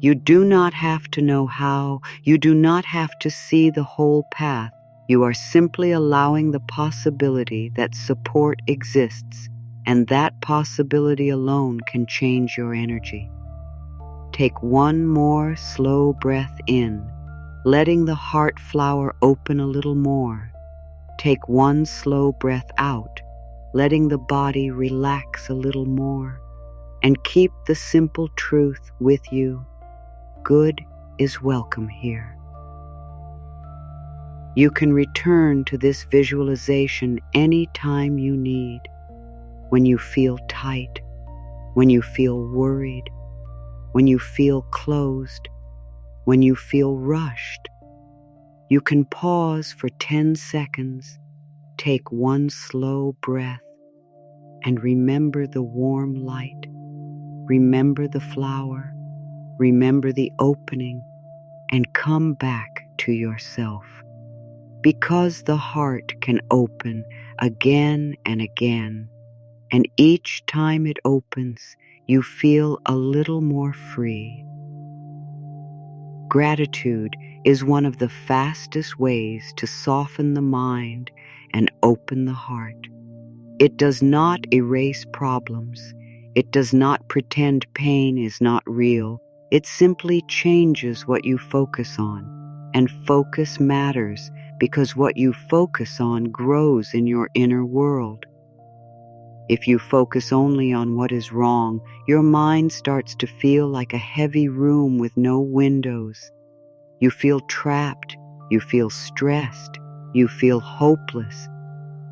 You do not have to know how. You do not have to see the whole path. You are simply allowing the possibility that support exists, and that possibility alone can change your energy. Take one more slow breath in, letting the heart flower open a little more. Take one slow breath out, letting the body relax a little more. And keep the simple truth with you. Good is welcome here. You can return to this visualization any time you need. When you feel tight, when you feel worried, when you feel closed, when you feel rushed. You can pause for 10 seconds, take one slow breath, and remember the warm light. Remember the flower, remember the opening, and come back to yourself. Because the heart can open again and again, and each time it opens, you feel a little more free. Gratitude is one of the fastest ways to soften the mind and open the heart. It does not erase problems. It does not pretend pain is not real. It simply changes what you focus on. And focus matters because what you focus on grows in your inner world. If you focus only on what is wrong, your mind starts to feel like a heavy room with no windows. You feel trapped. You feel stressed. You feel hopeless.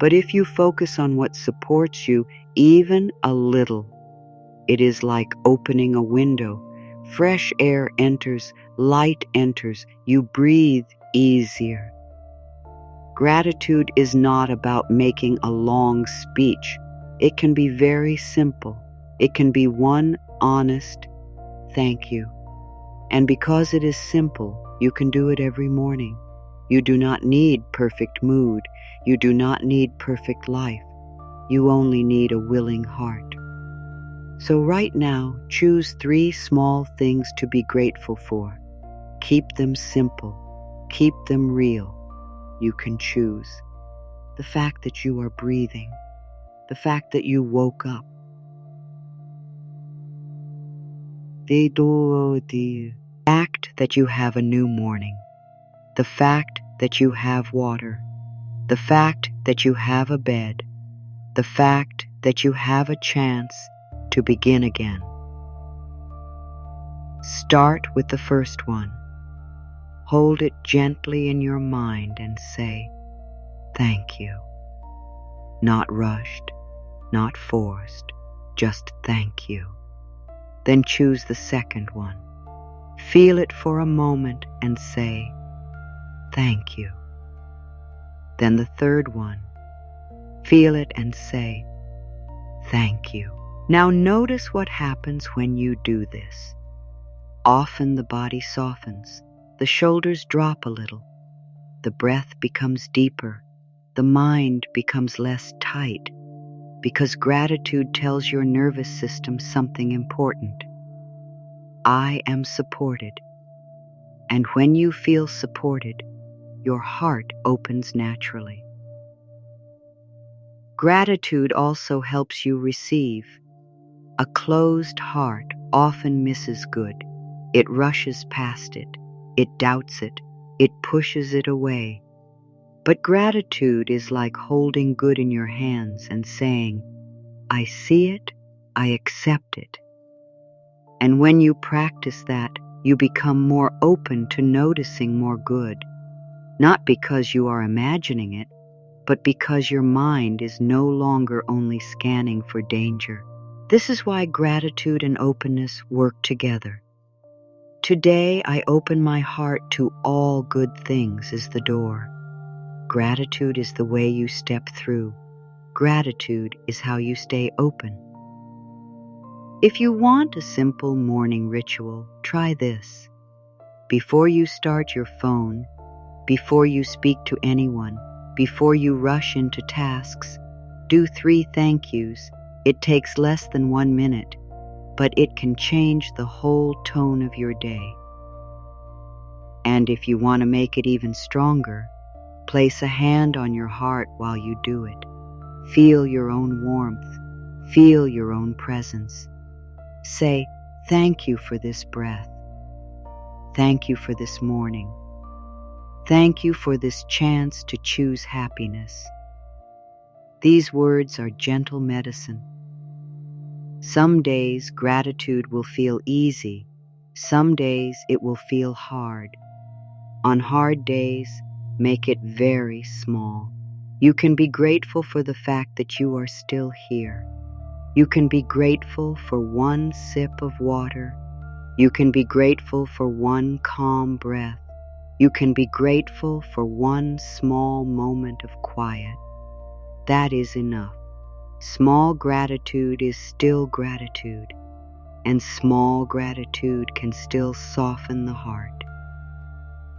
But if you focus on what supports you, even a little, it is like opening a window. Fresh air enters, light enters, you breathe easier. Gratitude is not about making a long speech. It can be very simple. It can be one honest thank you. And because it is simple, you can do it every morning. You do not need perfect mood. You do not need perfect life. You only need a willing heart. So right now, choose 3 small things to be grateful for. Keep them simple. Keep them real. You can choose the fact that you are breathing, the fact that you woke up, the fact that you have a new morning, the fact that you have water, the fact that you have a bed, the fact that you have a chance to begin again. Start with the first one. Hold it gently in your mind and say, thank you. Not rushed, not forced, just thank you. Then choose the second one. Feel it for a moment and say, thank you. Then the third one. Feel it and say, thank you. Now notice what happens when you do this. Often the body softens, the shoulders drop a little, the breath becomes deeper, the mind becomes less tight, because gratitude tells your nervous system something important. I am supported. And when you feel supported, your heart opens naturally. Gratitude also helps you receive. A closed heart often misses good. It rushes past it. It doubts it. It pushes it away. But gratitude is like holding good in your hands and saying, I see it, I accept it. And when you practice that, you become more open to noticing more good, not because you are imagining it, but because your mind is no longer only scanning for danger. This is why gratitude and openness work together. Today, I open my heart to all good things is the door. Gratitude is the way you step through. Gratitude is how you stay open. If you want a simple morning ritual, try this. Before you start your phone, before you speak to anyone, before you rush into tasks, do 3 thank yous. It takes less than 1 minute, but it can change the whole tone of your day. And if you want to make it even stronger, place a hand on your heart while you do it. Feel your own warmth. Feel your own presence. Say, thank you for this breath. Thank you for this morning. Thank you for this chance to choose happiness. These words are gentle medicine. Some days gratitude will feel easy. Some days it will feel hard. On hard days, make it very small. You can be grateful for the fact that you are still here. You can be grateful for 1 sip of water. You can be grateful for 1 calm breath. You can be grateful for 1 small moment of quiet. That is enough. Small gratitude is still gratitude, and small gratitude can still soften the heart.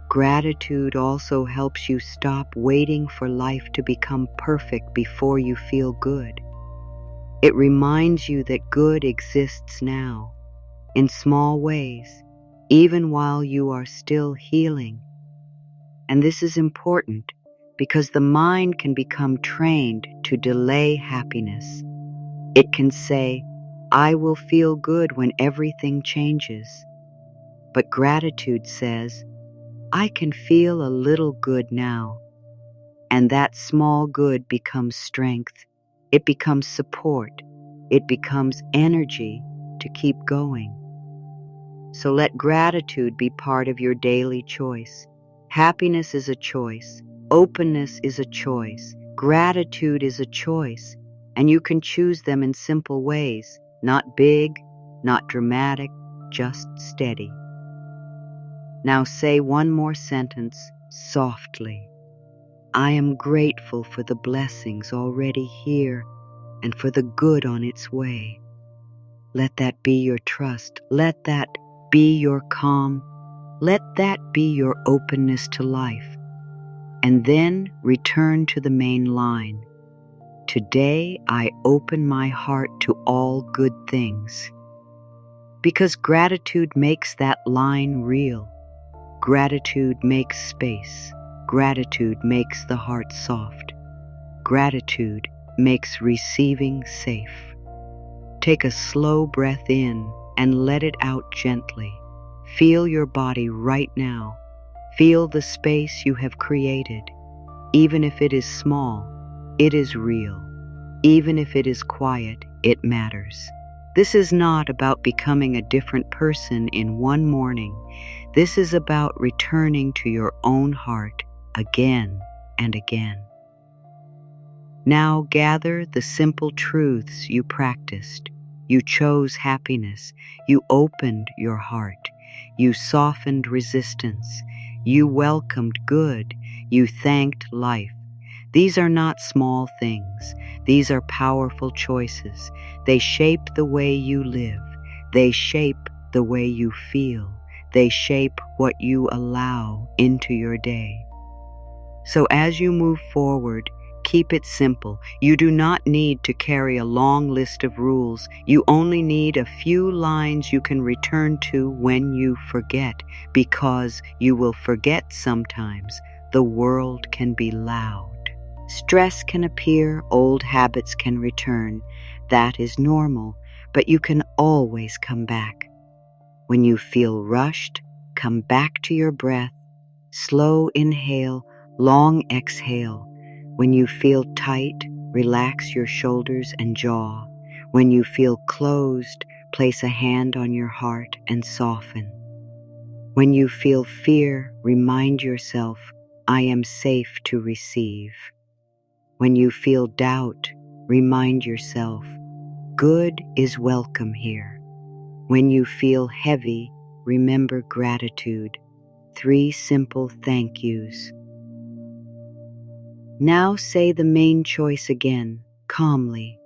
Gratitude also helps you stop waiting for life to become perfect before you feel good. It reminds you that good exists now, in small ways, even while you are still healing. And this is important because the mind can become trained to delay happiness. It can say, I will feel good when everything changes. But gratitude says, I can feel a little good now. And that small good becomes strength. It becomes support. It becomes energy to keep going. So let gratitude be part of your daily choice. Happiness is a choice. Openness is a choice. Gratitude is a choice. And you can choose them in simple ways, not big, not dramatic, just steady. Now say one more sentence softly. I am grateful for the blessings already here and for the good on its way. Let that be your trust. Let that be your calm. Let that be your openness to life. And then return to the main line. Today I open my heart to all good things. Because gratitude makes that line real. Gratitude makes space. Gratitude makes the heart soft. Gratitude makes receiving safe. Take a slow breath in and let it out gently. Feel your body right now. Feel the space you have created. Even if it is small, it is real. Even if it is quiet, it matters. This is not about becoming a different person in one morning. This is about returning to your own heart again and again. Now gather the simple truths you practiced. You chose happiness. You opened your heart. You softened resistance. You welcomed good. You thanked life. These are not small things. These are powerful choices. They shape the way you live. They shape the way you feel. They shape what you allow into your day. So as you move forward, keep it simple. You do not need to carry a long list of rules. You only need a few lines you can return to when you forget, because you will forget sometimes. The world can be loud. Stress can appear, old habits can return. That is normal, but you can always come back. When you feel rushed, come back to your breath. Slow inhale, long exhale. When you feel tight, relax your shoulders and jaw. When you feel closed, place a hand on your heart and soften. When you feel fear, remind yourself, I am safe to receive. When you feel doubt, remind yourself, good is welcome here. When you feel heavy, remember gratitude. 3 simple thank yous. Now say the main choice again, calmly.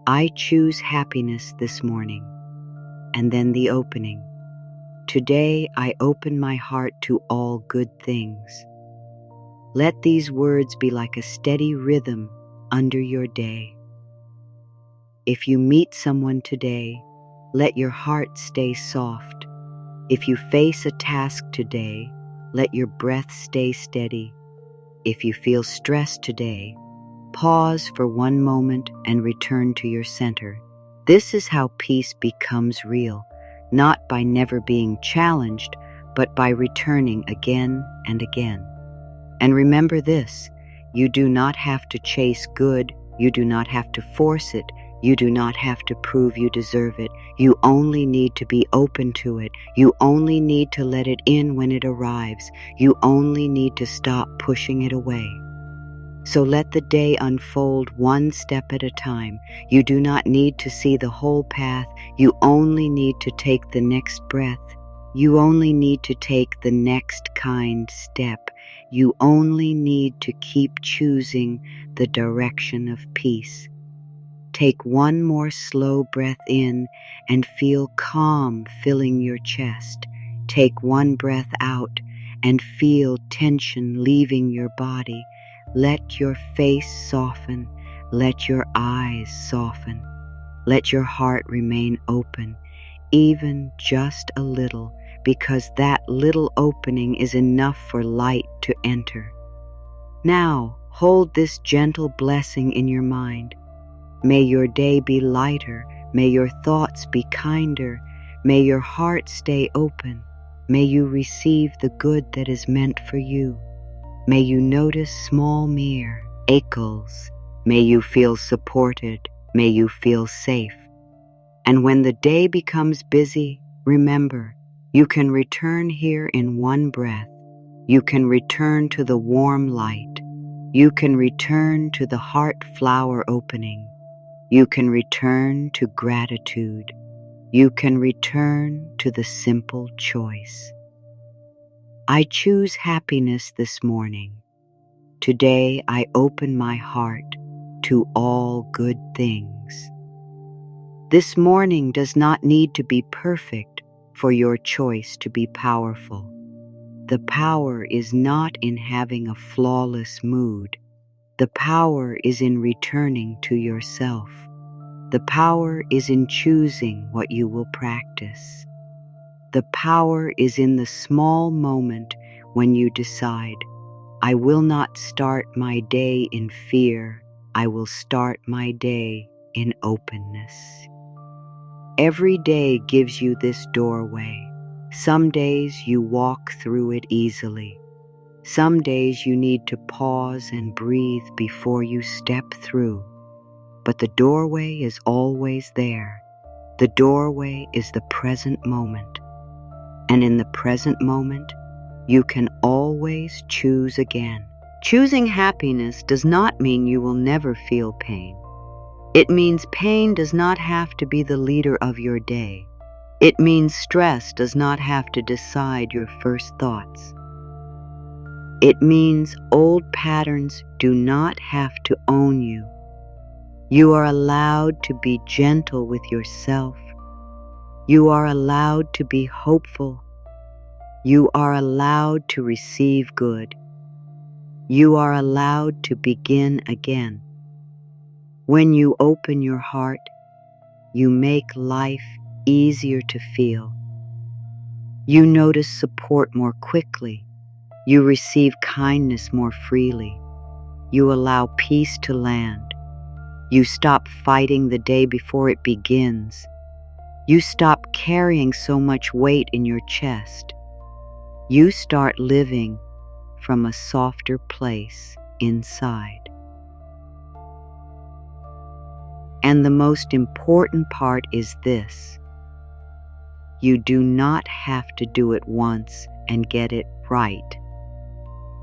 I choose happiness this morning. And then the opening. Today I open my heart to all good things. Let these words be like a steady rhythm under your day. If you meet someone today, let your heart stay soft. If you face a task today, let your breath stay steady. If you feel stressed today, pause for one moment and return to your center. This is how peace becomes real, not by never being challenged, but by returning again and again. And remember this, you do not have to chase good, you do not have to force it, you do not have to prove you deserve it. You only need to be open to it. You only need to let it in when it arrives. You only need to stop pushing it away. So let the day unfold one step at a time. You do not need to see the whole path. You only need to take the next breath. You only need to take the next kind step. You only need to keep choosing the direction of peace. Take one more slow breath in and feel calm filling your chest. Take one breath out and feel tension leaving your body. Let your face soften. Let your eyes soften. Let your heart remain open, even just a little, because that little opening is enough for light to enter. Now, hold this gentle blessing in your mind. May your day be lighter. May your thoughts be kinder. May your heart stay open. May you receive the good that is meant for you. May you notice small miracles. May you feel supported. May you feel safe. And when the day becomes busy, remember, you can return here in one breath. You can return to the warm light. You can return to the heart flower opening. You can return to gratitude. You can return to the simple choice. I choose happiness this morning. Today I open my heart to all good things. This morning does not need to be perfect for your choice to be powerful. The power is not in having a flawless mood. The power is in returning to yourself. The power is in choosing what you will practice. The power is in the small moment when you decide, I will not start my day in fear. I will start my day in openness. Every day gives you this doorway. Some days you walk through it easily. Some days you need to pause and breathe before you step through. But the doorway is always there. The doorway is the present moment. And in the present moment, you can always choose again. Choosing happiness does not mean you will never feel pain. It means pain does not have to be the leader of your day. It means stress does not have to decide your first thoughts. It means old patterns do not have to own you. You are allowed to be gentle with yourself. You are allowed to be hopeful. You are allowed to receive good. You are allowed to begin again. When you open your heart, you make life easier to feel. You notice support more quickly. You receive kindness more freely. You allow peace to land. You stop fighting the day before it begins. You stop carrying so much weight in your chest. You start living from a softer place inside. And the most important part is this: you do not have to do it once and get it right.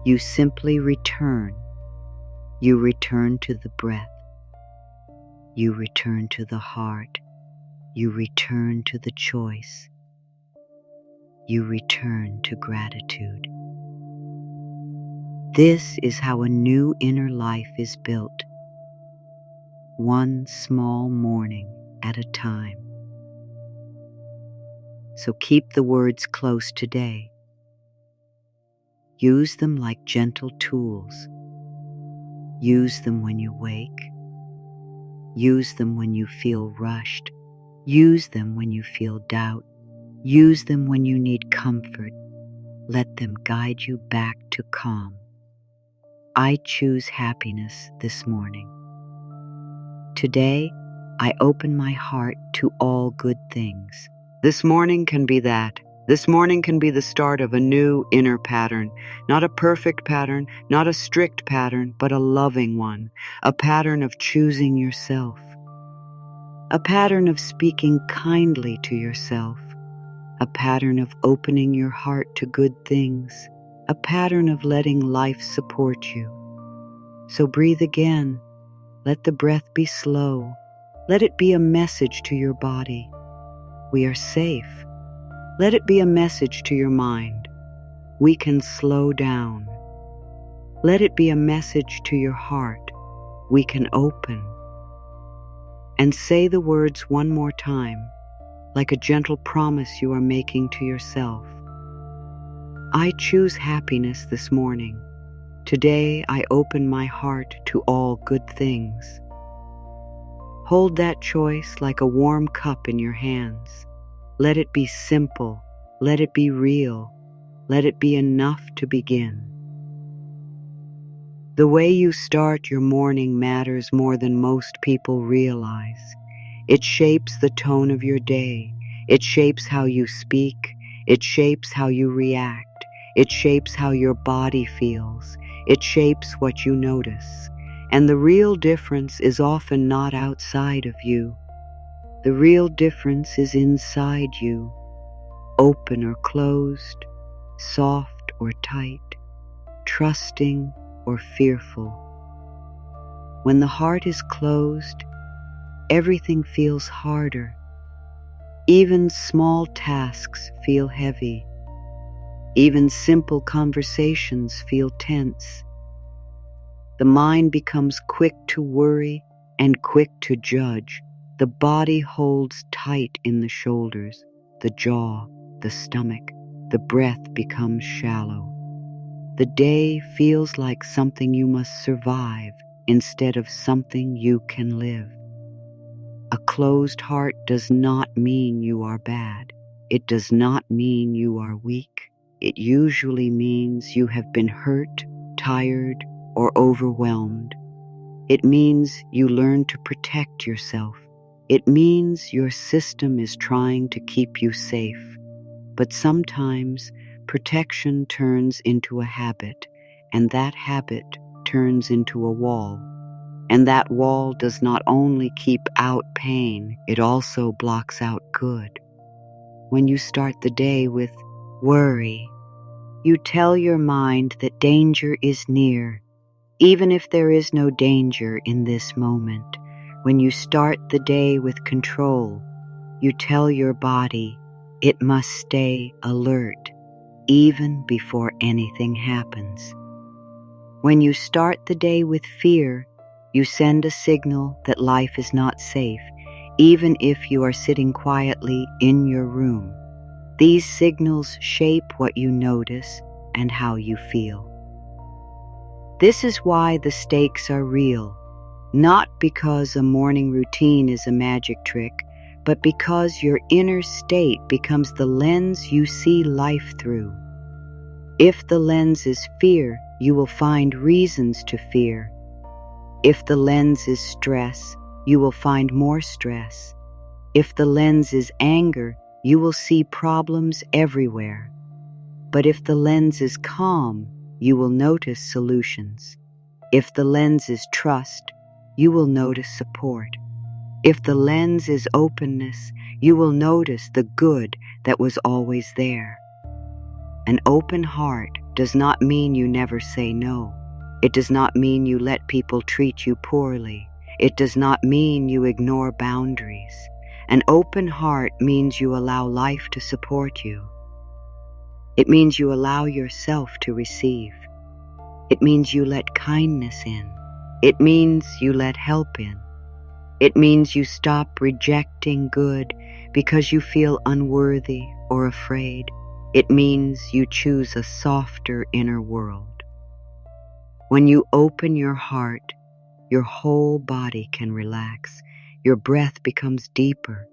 You simply return. You return to the breath. You return to the heart. You return to the choice. You return to gratitude. This is how a new inner life is built, one small morning at a time. So keep the words close today. Use them like gentle tools. Use them when you wake. Use them when you feel rushed. Use them when you feel doubt. Use them when you need comfort. Let them guide you back to calm. I choose happiness this morning. Today, I open my heart to all good things. This morning can be that. This morning can be the start of a new inner pattern, not a perfect pattern, not a strict pattern, but a loving one, a pattern of choosing yourself, a pattern of speaking kindly to yourself, a pattern of opening your heart to good things, a pattern of letting life support you. So breathe again. Let the breath be slow. Let it be a message to your body. We are safe. Let it be a message to your mind. We can slow down. Let it be a message to your heart. We can open. And say the words one more time, like a gentle promise you are making to yourself. I choose happiness this morning. Today I open my heart to all good things. Hold that choice like a warm cup in your hands. Let it be simple. Let it be real. Let it be enough to begin. The way you start your morning matters more than most people realize. It shapes the tone of your day. It shapes how you speak. It shapes how you react. It shapes how your body feels. It shapes what you notice. And the real difference is often not outside of you. The real difference is inside you, open or closed, soft or tight, trusting or fearful. When the heart is closed, everything feels harder. Even small tasks feel heavy. Even simple conversations feel tense. The mind becomes quick to worry and quick to judge. The body holds tight in the shoulders, the jaw, the stomach. The breath becomes shallow. The day feels like something you must survive instead of something you can live. A closed heart does not mean you are bad. It does not mean you are weak. It usually means you have been hurt, tired, or overwhelmed. It means you learn to protect yourself. It means your system is trying to keep you safe. But sometimes protection turns into a habit, and that habit turns into a wall. And that wall does not only keep out pain, it also blocks out good. When you start the day with worry, you tell your mind that danger is near, even if there is no danger in this moment. When you start the day with control, you tell your body it must stay alert, even before anything happens. When you start the day with fear, you send a signal that life is not safe, even if you are sitting quietly in your room. These signals shape what you notice and how you feel. This is why the stakes are real, not because a morning routine is a magic trick, but because your inner state becomes the lens you see life through. If the lens is fear, you will find reasons to fear. If the lens is stress, you will find more stress. If the lens is anger, you will see problems everywhere. But if the lens is calm, you will notice solutions. If the lens is trust, you will notice support. If the lens is openness, you will notice the good that was always there. An open heart does not mean you never say no. It does not mean you let people treat you poorly. It does not mean you ignore boundaries. An open heart means you allow life to support you. It means you allow yourself to receive. It means you let kindness in. It means you let help in. It means you stop rejecting good because you feel unworthy or afraid. It means you choose a softer inner world. When you open your heart, your whole body can relax. Your breath becomes deeper.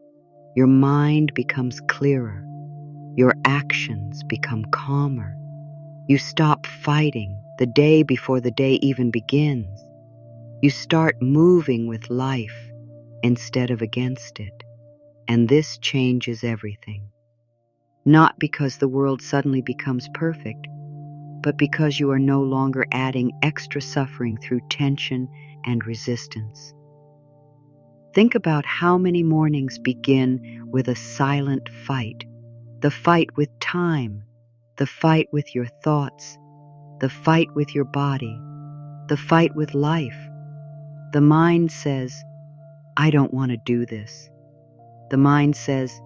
Your mind becomes clearer. Your actions become calmer. You stop fighting the day before the day even begins. You start moving with life instead of against it. And this changes everything. Not because the world suddenly becomes perfect, but because you are no longer adding extra suffering through tension and resistance. Think about how many mornings begin with a silent fight. The fight with time, the fight with your thoughts, the fight with your body, the fight with life. The mind says, I don't want to do this. The mind says,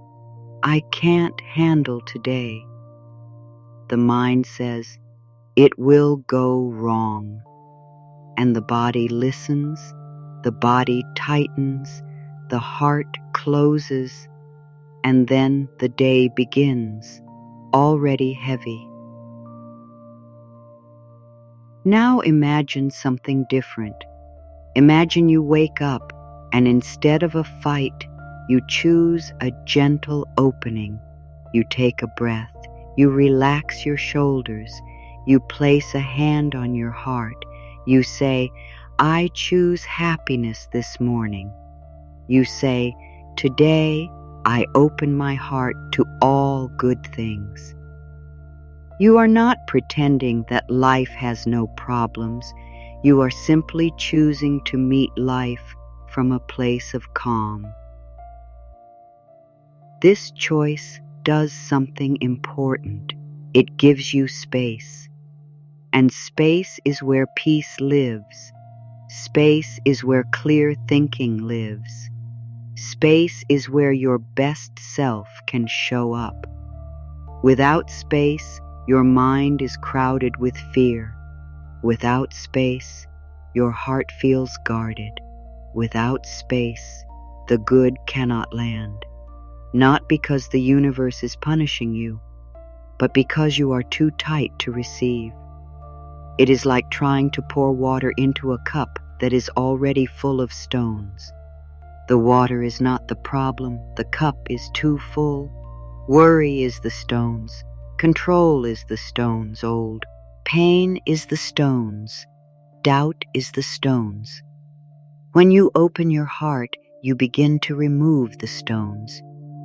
I can't handle today. The mind says, it will go wrong. And the body listens, the body tightens, the heart closes, and then the day begins, already heavy. Now imagine something different. Imagine you wake up, and instead of a fight, you choose a gentle opening. You take a breath. You relax your shoulders. You place a hand on your heart. You say, I choose happiness this morning. You say, today I open my heart to all good things. You are not pretending that life has no problems. You are simply choosing to meet life from a place of calm. This choice does something important. It gives you space. And space is where peace lives. Space is where clear thinking lives. Space is where your best self can show up. Without space, your mind is crowded with fear. Without space, your heart feels guarded. Without space, the good cannot land. Not because the universe is punishing you, but because you are too tight to receive. It is like trying to pour water into a cup that is already full of stones. The water is not the problem, the cup is too full. Worry is the stones, control is the stones old, pain is the stones, doubt is the stones. When you open your heart, you begin to remove the stones.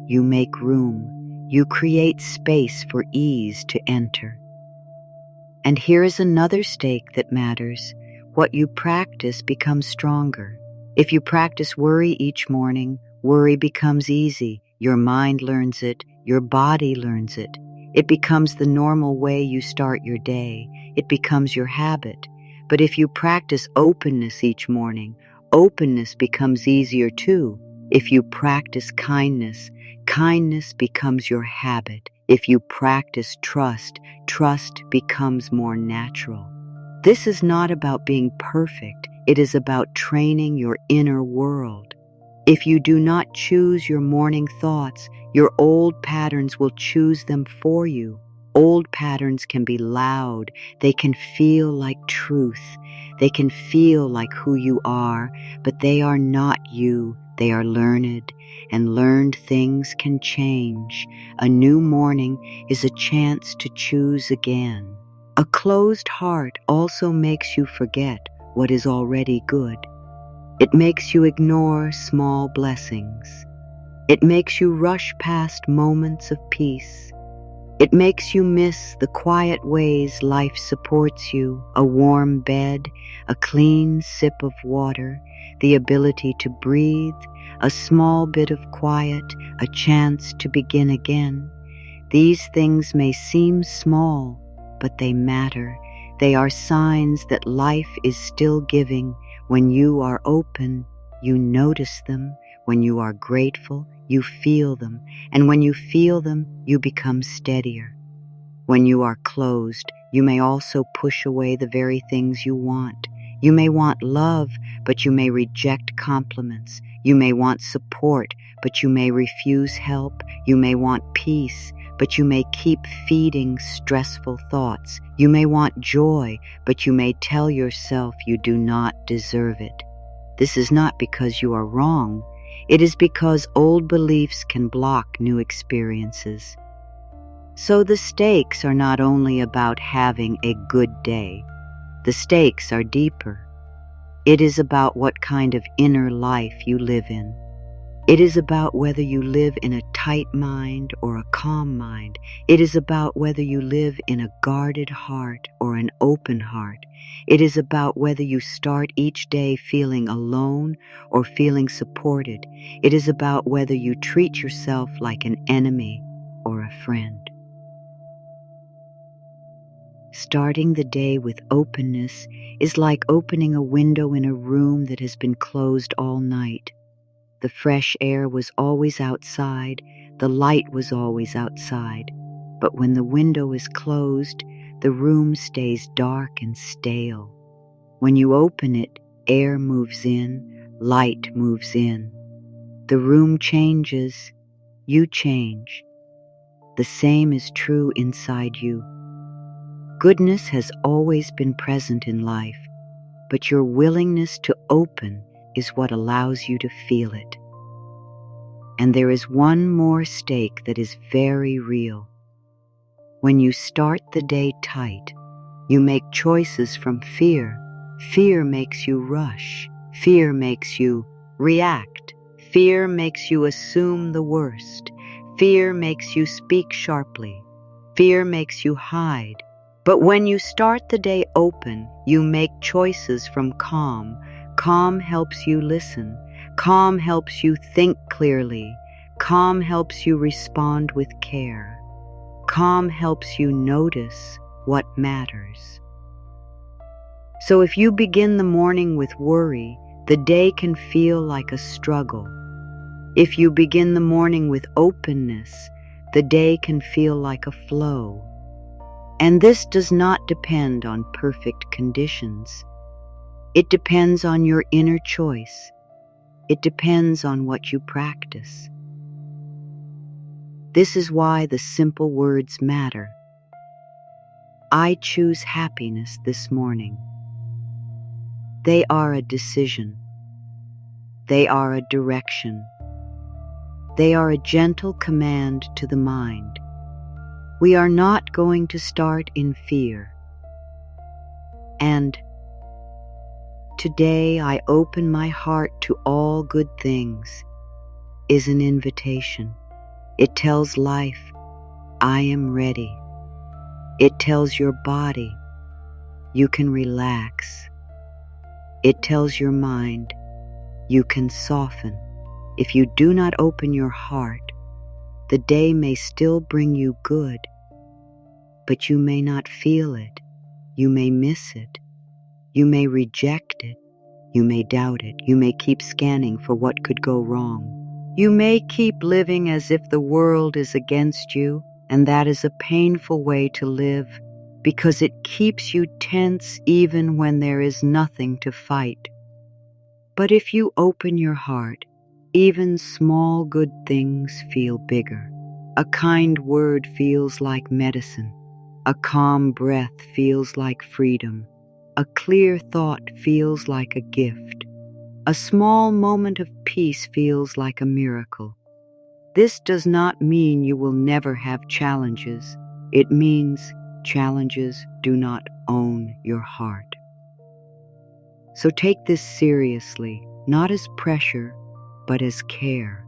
You make room, you create space for ease to enter. And here is another stake that matters. What you practice becomes stronger. If you practice worry each morning, worry becomes easy. Your mind learns it, your body learns it. It becomes the normal way you start your day. It becomes your habit. But if you practice openness each morning, openness becomes easier too. If you practice kindness, kindness becomes your habit. If you practice trust, trust becomes more natural. This is not about being perfect. It is about training your inner world. If you do not choose your morning thoughts, your old patterns will choose them for you. Old patterns can be loud. They can feel like truth. They can feel like who you are, but they are not you. They are learned, and learned things can change. A new morning is a chance to choose again. A closed heart also makes you forget what is already good. It makes you ignore small blessings. It makes you rush past moments of peace. It makes you miss the quiet ways life supports you, a warm bed, a clean sip of water, the ability to breathe, a small bit of quiet, a chance to begin again. These things may seem small, but they matter. They are signs that life is still giving. When you are open, you notice them. When you are grateful, you feel them. And when you feel them, you become steadier. When you are closed, you may also push away the very things you want. You may want love, but you may reject compliments. You may want support, but you may refuse help. You may want peace, but you may keep feeding stressful thoughts. You may want joy, but you may tell yourself you do not deserve it. This is not because you are wrong. It is because old beliefs can block new experiences. So the stakes are not only about having a good day. The stakes are deeper. It is about what kind of inner life you live in. It is about whether you live in a tight mind or a calm mind. It is about whether you live in a guarded heart or an open heart. It is about whether you start each day feeling alone or feeling supported. It is about whether you treat yourself like an enemy or a friend. Starting the day with openness is like opening a window in a room that has been closed all night. The fresh air was always outside, the light was always outside, but when the window is closed, the room stays dark and stale. When you open it, air moves in, light moves in. The room changes, you change. The same is true inside you. Goodness has always been present in life, but your willingness to open is what allows you to feel it. And there is one more stake that is very real. When you start the day tight, you make choices from fear. Fear makes you rush. Fear makes you react. Fear makes you assume the worst. Fear makes you speak sharply. Fear makes you hide. But when you start the day open, you make choices from calm. Calm helps you listen. Calm helps you think clearly. Calm helps you respond with care. Calm helps you notice what matters. So if you begin the morning with worry, the day can feel like a struggle. If you begin the morning with openness, the day can feel like a flow. And this does not depend on perfect conditions. It depends on your inner choice. It depends on what you practice. This is why the simple words matter. I choose happiness this morning. They are a decision. They are a direction. They are a gentle command to the mind. We are not going to start in fear. And today I open my heart to all good things is an invitation. It tells life, I am ready. It tells your body, you can relax. It tells your mind, you can soften. If you do not open your heart, the day may still bring you good, but you may not feel it. You may miss it. You may reject it. You may doubt it. You may keep scanning for what could go wrong. You may keep living as if the world is against you, and that is a painful way to live because it keeps you tense even when there is nothing to fight. But if you open your heart, even small good things feel bigger. A kind word feels like medicine. A calm breath feels like freedom. A clear thought feels like a gift. A small moment of peace feels like a miracle. This does not mean you will never have challenges. It means challenges do not own your heart. So take this seriously, not as pressure, but as care.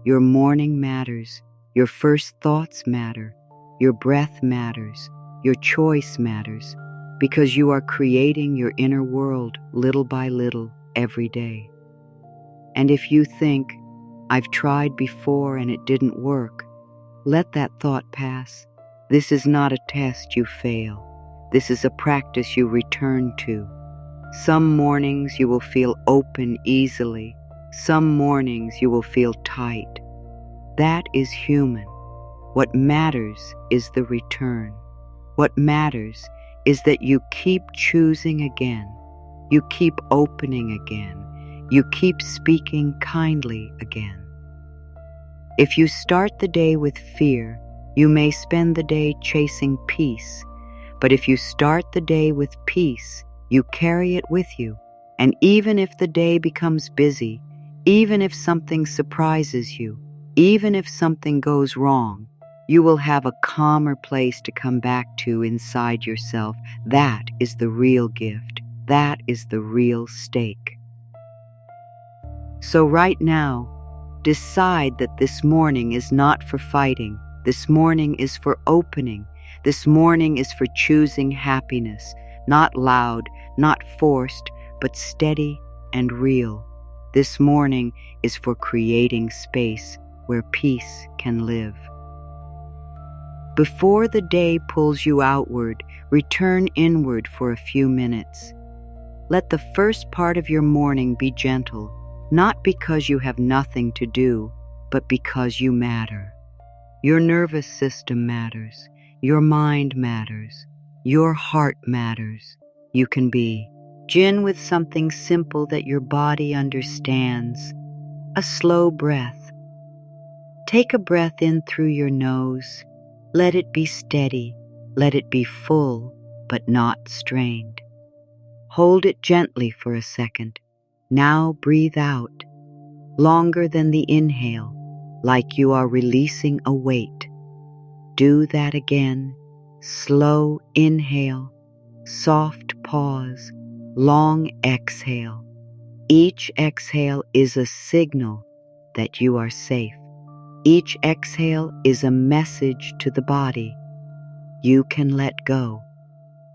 Your morning matters. Your first thoughts matter. Your breath matters. Your choice matters, because you are creating your inner world little by little every day. And if you think, I've tried before and it didn't work, let that thought pass. This is not a test you fail. This is a practice you return to. Some mornings you will feel open easily. Some mornings you will feel tight. That is human. What matters is the return. What matters is that you keep choosing again. You keep opening again. You keep speaking kindly again. If you start the day with fear, you may spend the day chasing peace. But if you start the day with peace, you carry it with you. And even if the day becomes busy, even if something surprises you, even if something goes wrong, you will have a calmer place to come back to inside yourself. That is the real gift. That is the real stake. So right now, decide that this morning is not for fighting. This morning is for opening. This morning is for choosing happiness, not loud, not forced, but steady and real. This morning is for creating space where peace can live. Before the day pulls you outward, return inward for a few minutes. Let the first part of your morning be gentle, not because you have nothing to do, but because you matter. Your nervous system matters. Your mind matters. Your heart matters. You can begin with something simple that your body understands. A slow breath. Take a breath in through your nose. Let it be steady. Let it be full, but not strained. Hold it gently for a second. Now breathe out, longer than the inhale, like you are releasing a weight. Do that again. Slow inhale, soft pause, long exhale. Each exhale is a signal that you are safe. Each exhale is a message to the body. You can let go.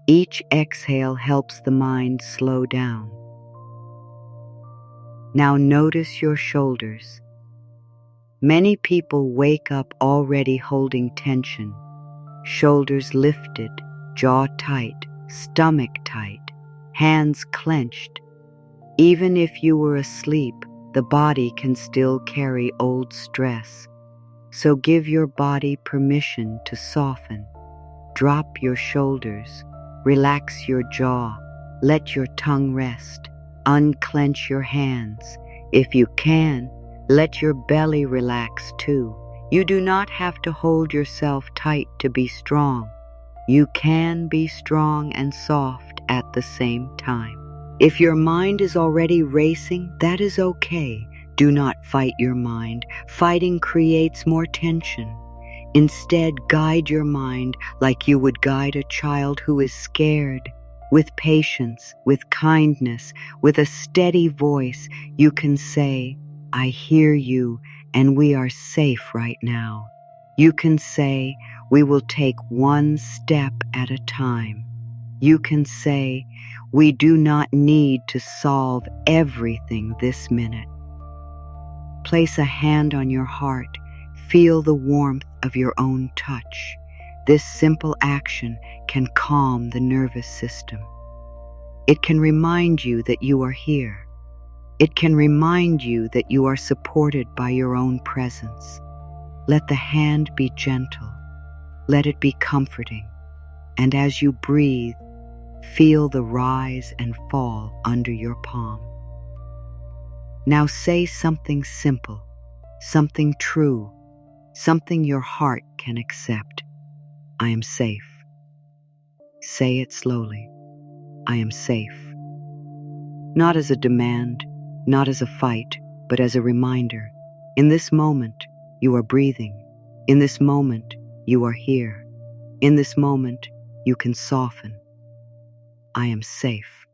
Each exhale helps the mind slow down. Now notice your shoulders. Many people wake up already holding tension. Shoulders lifted, jaw tight, stomach tight, hands clenched. Even if you were asleep, the body can still carry old stress. So give your body permission to soften. Drop your shoulders. Relax your jaw. Let your tongue rest. Unclench your hands. If you can, let your belly relax too. You do not have to hold yourself tight to be strong. You can be strong and soft at the same time. If your mind is already racing, that is okay. Do not fight your mind. Fighting creates more tension. Instead, guide your mind like you would guide a child who is scared. With patience, with kindness, with a steady voice, you can say, I hear you and we are safe right now. You can say, we will take one step at a time. You can say, we do not need to solve everything this minute. Place a hand on your heart. Feel the warmth of your own touch. This simple action can calm the nervous system. It can remind you that you are here. It can remind you that you are supported by your own presence. Let the hand be gentle. Let it be comforting. And as you breathe, feel the rise and fall under your palm. Now say something simple, something true, something your heart can accept. I am safe. Say it slowly. I am safe. Not as a demand, not as a fight, but as a reminder. In this moment, you are breathing. In this moment, you are here. In this moment, you can soften. I am safe.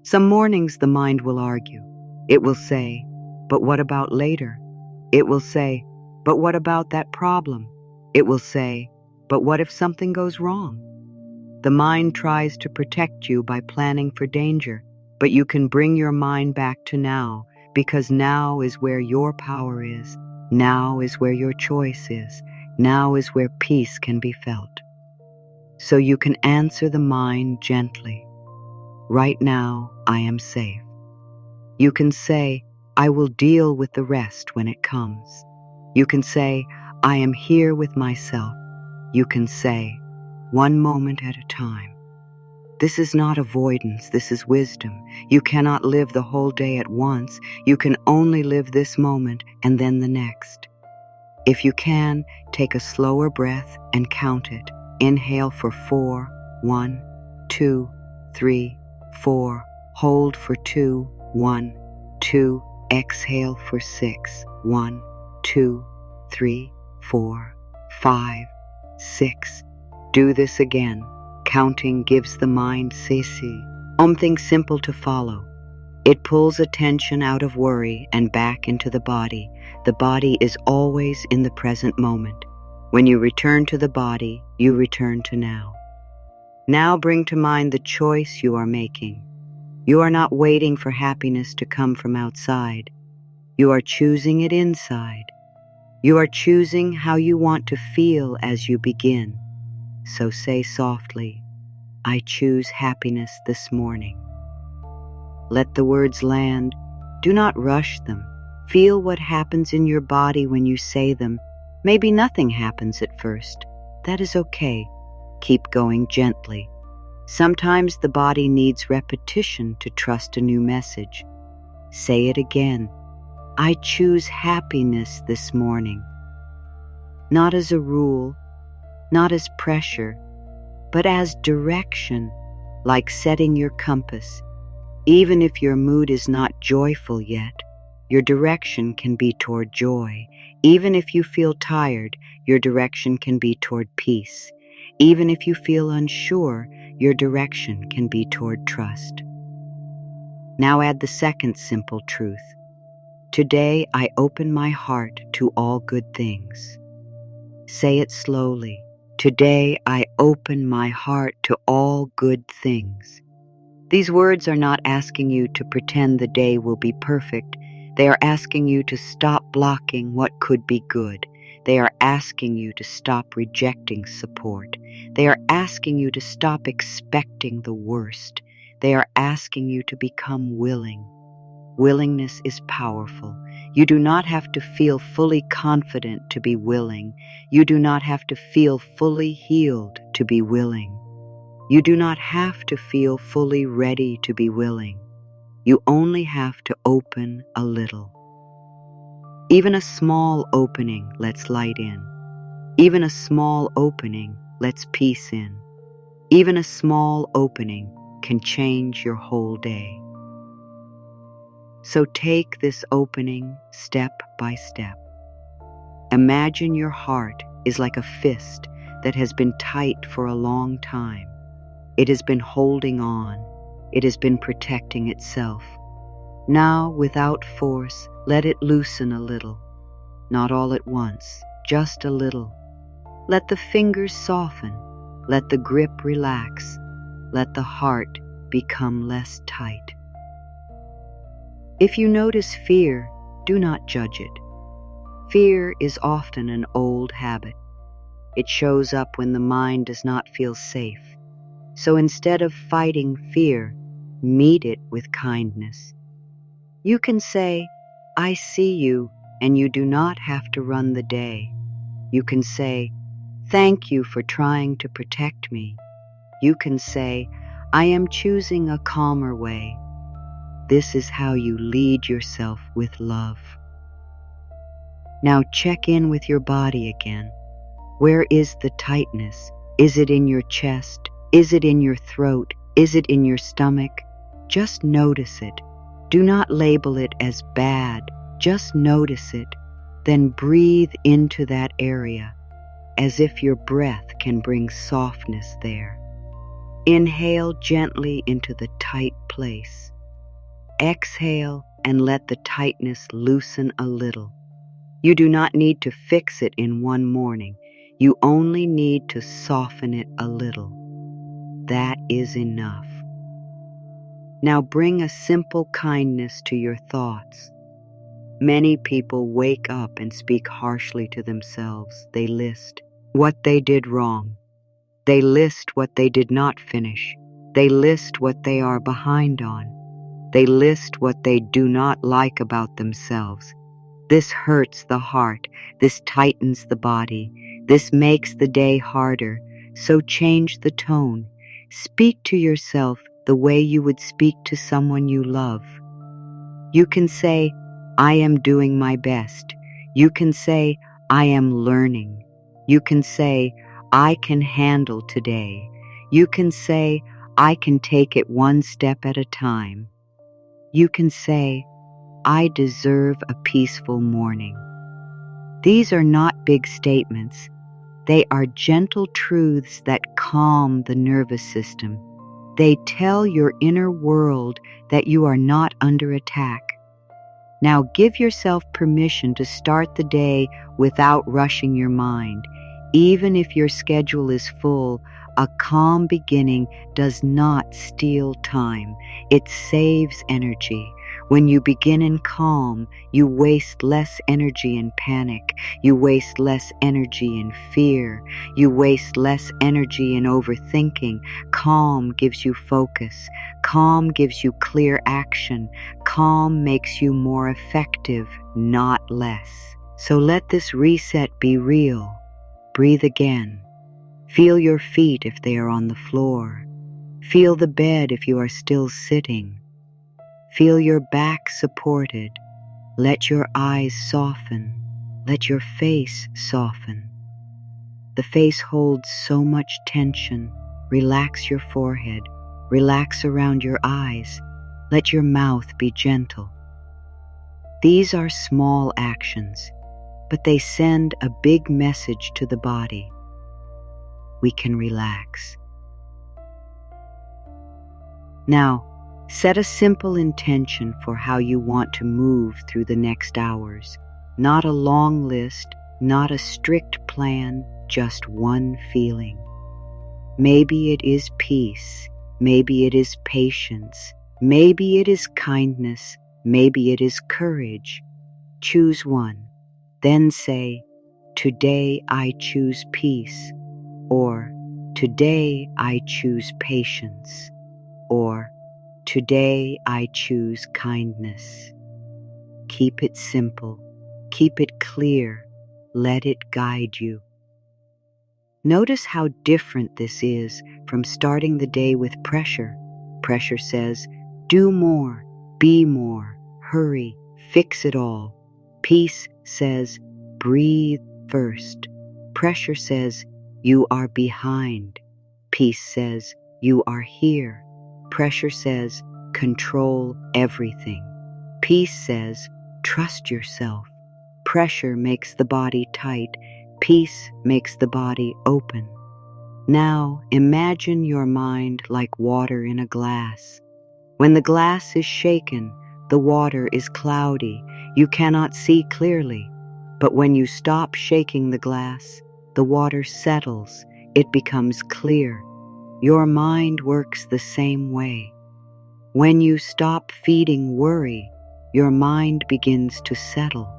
Some mornings the mind will argue. It will say, but what about later? It will say, but what about that problem? It will say, but what if something goes wrong? The mind tries to protect you by planning for danger, but you can bring your mind back to now, because now is where your power is. Now is where your choice is. Now is where peace can be felt. So you can answer the mind gently. Right now, I am safe. You can say, I will deal with the rest when it comes. You can say, I am here with myself. You can say, one moment at a time. This is not avoidance, this is wisdom. You cannot live the whole day at once. You can only live this moment and then the next. If you can, take a slower breath and count it. Inhale for 4, 1, 2, 3, 4. Hold for 2, 1, 2. Exhale for 6, 1, 2, 3, 4, 5, 6. Do this again. Counting gives the mind sesi. Something simple to follow. It pulls attention out of worry and back into the body. The body is always in the present moment. When you return to the body, you return to now. Now bring to mind the choice you are making. You are not waiting for happiness to come from outside. You are choosing it inside. You are choosing how you want to feel as you begin. So say softly, I choose happiness this morning. Let the words land. Do not rush them. Feel what happens in your body when you say them. Maybe nothing happens at first. That is okay. Keep going gently. Sometimes the body needs repetition to trust a new message. Say it again. I choose happiness this morning. Not as a rule, not as pressure, but as direction, like setting your compass. Even if your mood is not joyful yet, your direction can be toward joy. Even if you feel tired, your direction can be toward peace. Even if you feel unsure, your direction can be toward trust. Now add the second simple truth. Today I open my heart to all good things. Say it slowly. Today I open my heart to all good things. These words are not asking you to pretend the day will be perfect. They are asking you to stop blocking what could be good. They are asking you to stop rejecting support. They are asking you to stop expecting the worst. They are asking you to become willing. Willingness is powerful. You do not have to feel fully confident to be willing. You do not have to feel fully healed to be willing. You do not have to feel fully ready to be willing. You only have to open a little. Even a small opening lets light in. Even a small opening lets peace in. Even a small opening can change your whole day. So take this opening step by step. Imagine your heart is like a fist that has been tight for a long time. It has been holding on. It has been protecting itself. Now, without force, let it loosen a little. Not all at once, just a little. Let the fingers soften. Let the grip relax. Let the heart become less tight. If you notice fear, do not judge it. Fear is often an old habit. It shows up when the mind does not feel safe. So instead of fighting fear, meet it with kindness. You can say, I see you, and you do not have to run the day. You can say, thank you for trying to protect me. You can say, I am choosing a calmer way. This is how you lead yourself with love. Now check in with your body again. Where is the tightness? Is it in your chest, Is it in your throat? Is it in your stomach? Just notice it. Do not label it as bad. Just notice it. Then breathe into that area as if your breath can bring softness there. Inhale gently into the tight place. Exhale and let the tightness loosen a little. You do not need to fix it in one morning. You only need to soften it a little. That is enough. Now bring a simple kindness to your thoughts. Many people wake up and speak harshly to themselves. They list what they did wrong. They list what they did not finish. They list what they are behind on. They list what they do not like about themselves. This hurts the heart. This tightens the body. This makes the day harder. So change the tone. Speak to yourself the way you would speak to someone you love. You can say, I am doing my best. You can say, I am learning. You can say, I can handle today. You can say, I can take it one step at a time. You can say, I deserve a peaceful morning. These are not big statements. They are gentle truths that calm the nervous system. They tell your inner world that you are not under attack. Now give yourself permission to start the day without rushing your mind. Even if your schedule is full, a calm beginning does not steal time. It saves energy. When you begin in calm, you waste less energy in panic. You waste less energy in fear. You waste less energy in overthinking. Calm gives you focus. Calm gives you clear action. Calm makes you more effective, not less. So let this reset be real. Breathe again. Feel your feet if they are on the floor. Feel the bed if you are still sitting. Feel your back supported. Let your eyes soften. Let your face soften. The face holds so much tension. Relax your forehead. Relax around your eyes. Let your mouth be gentle. These are small actions, but they send a big message to the body. We can relax. Now, set a simple intention for how you want to move through the next hours. Not a long list, not a strict plan, just one feeling. Maybe it is peace. Maybe it is patience. Maybe it is kindness. Maybe it is courage. Choose one. Then say, today I choose peace. Or, today I choose patience. Or, today I choose kindness. Keep it simple. Keep it clear. Let it guide you. Notice how different this is from starting the day with pressure. Pressure says, do more, be more, hurry, fix it all. Peace says, breathe first. Pressure says, you are behind. Peace says, you are here. Pressure says, control everything. Peace says, trust yourself. Pressure makes the body tight. Peace makes the body open. Now imagine your mind like water in a glass. When the glass is shaken, the water is cloudy. You cannot see clearly. But when you stop shaking the glass, the water settles. It becomes clear. Your mind works the same way. When you stop feeding worry, your mind begins to settle.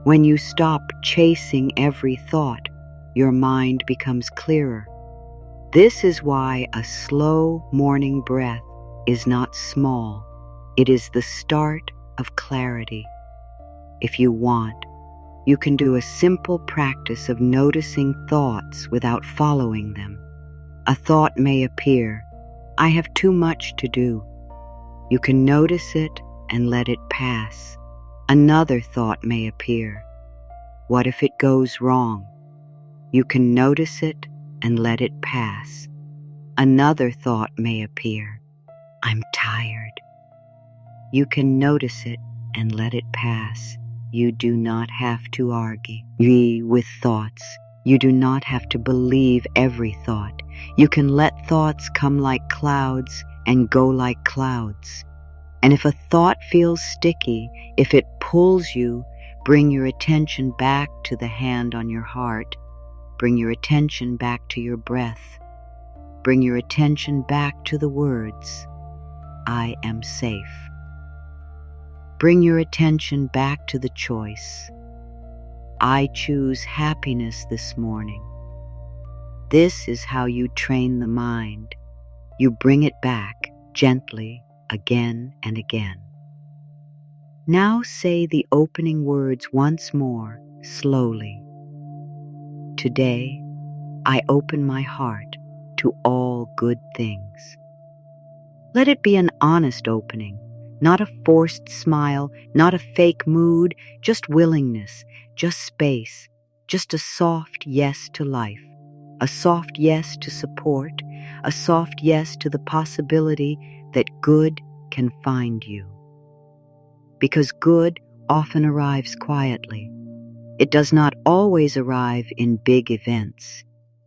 When you stop chasing every thought, your mind becomes clearer. This is why a slow morning breath is not small. It is the start of clarity. If you want, you can do a simple practice of noticing thoughts without following them. A thought may appear, I have too much to do. You can notice it and let it pass. Another thought may appear. What if it goes wrong? You can notice it and let it pass. Another thought may appear. I'm tired. You can notice it and let it pass. You do not have to argue with thoughts. You do not have to believe every thought. You can let thoughts come like clouds and go like clouds. And if a thought feels sticky, if it pulls you, bring your attention back to the hand on your heart. Bring your attention back to your breath. Bring your attention back to the words, I am safe. Bring your attention back to the choice. I choose happiness this morning. This is how you train the mind. You bring it back gently again and again. Now say the opening words once more, slowly. Today, I open my heart to all good things. Let it be an honest opening, not a forced smile, not a fake mood, just willingness, just space, just a soft yes to life, a soft yes to support, a soft yes to the possibility that good can find you. Because good often arrives quietly. It does not always arrive in big events.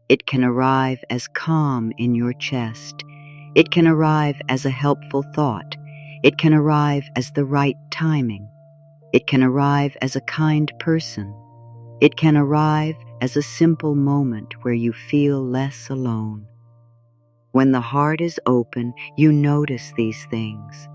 It can arrive as calm in your chest. It can arrive as a helpful thought. It can arrive as the right timing. It can arrive as a kind person. It can arrive as a simple moment where you feel less alone. When the heart is open, you notice these things.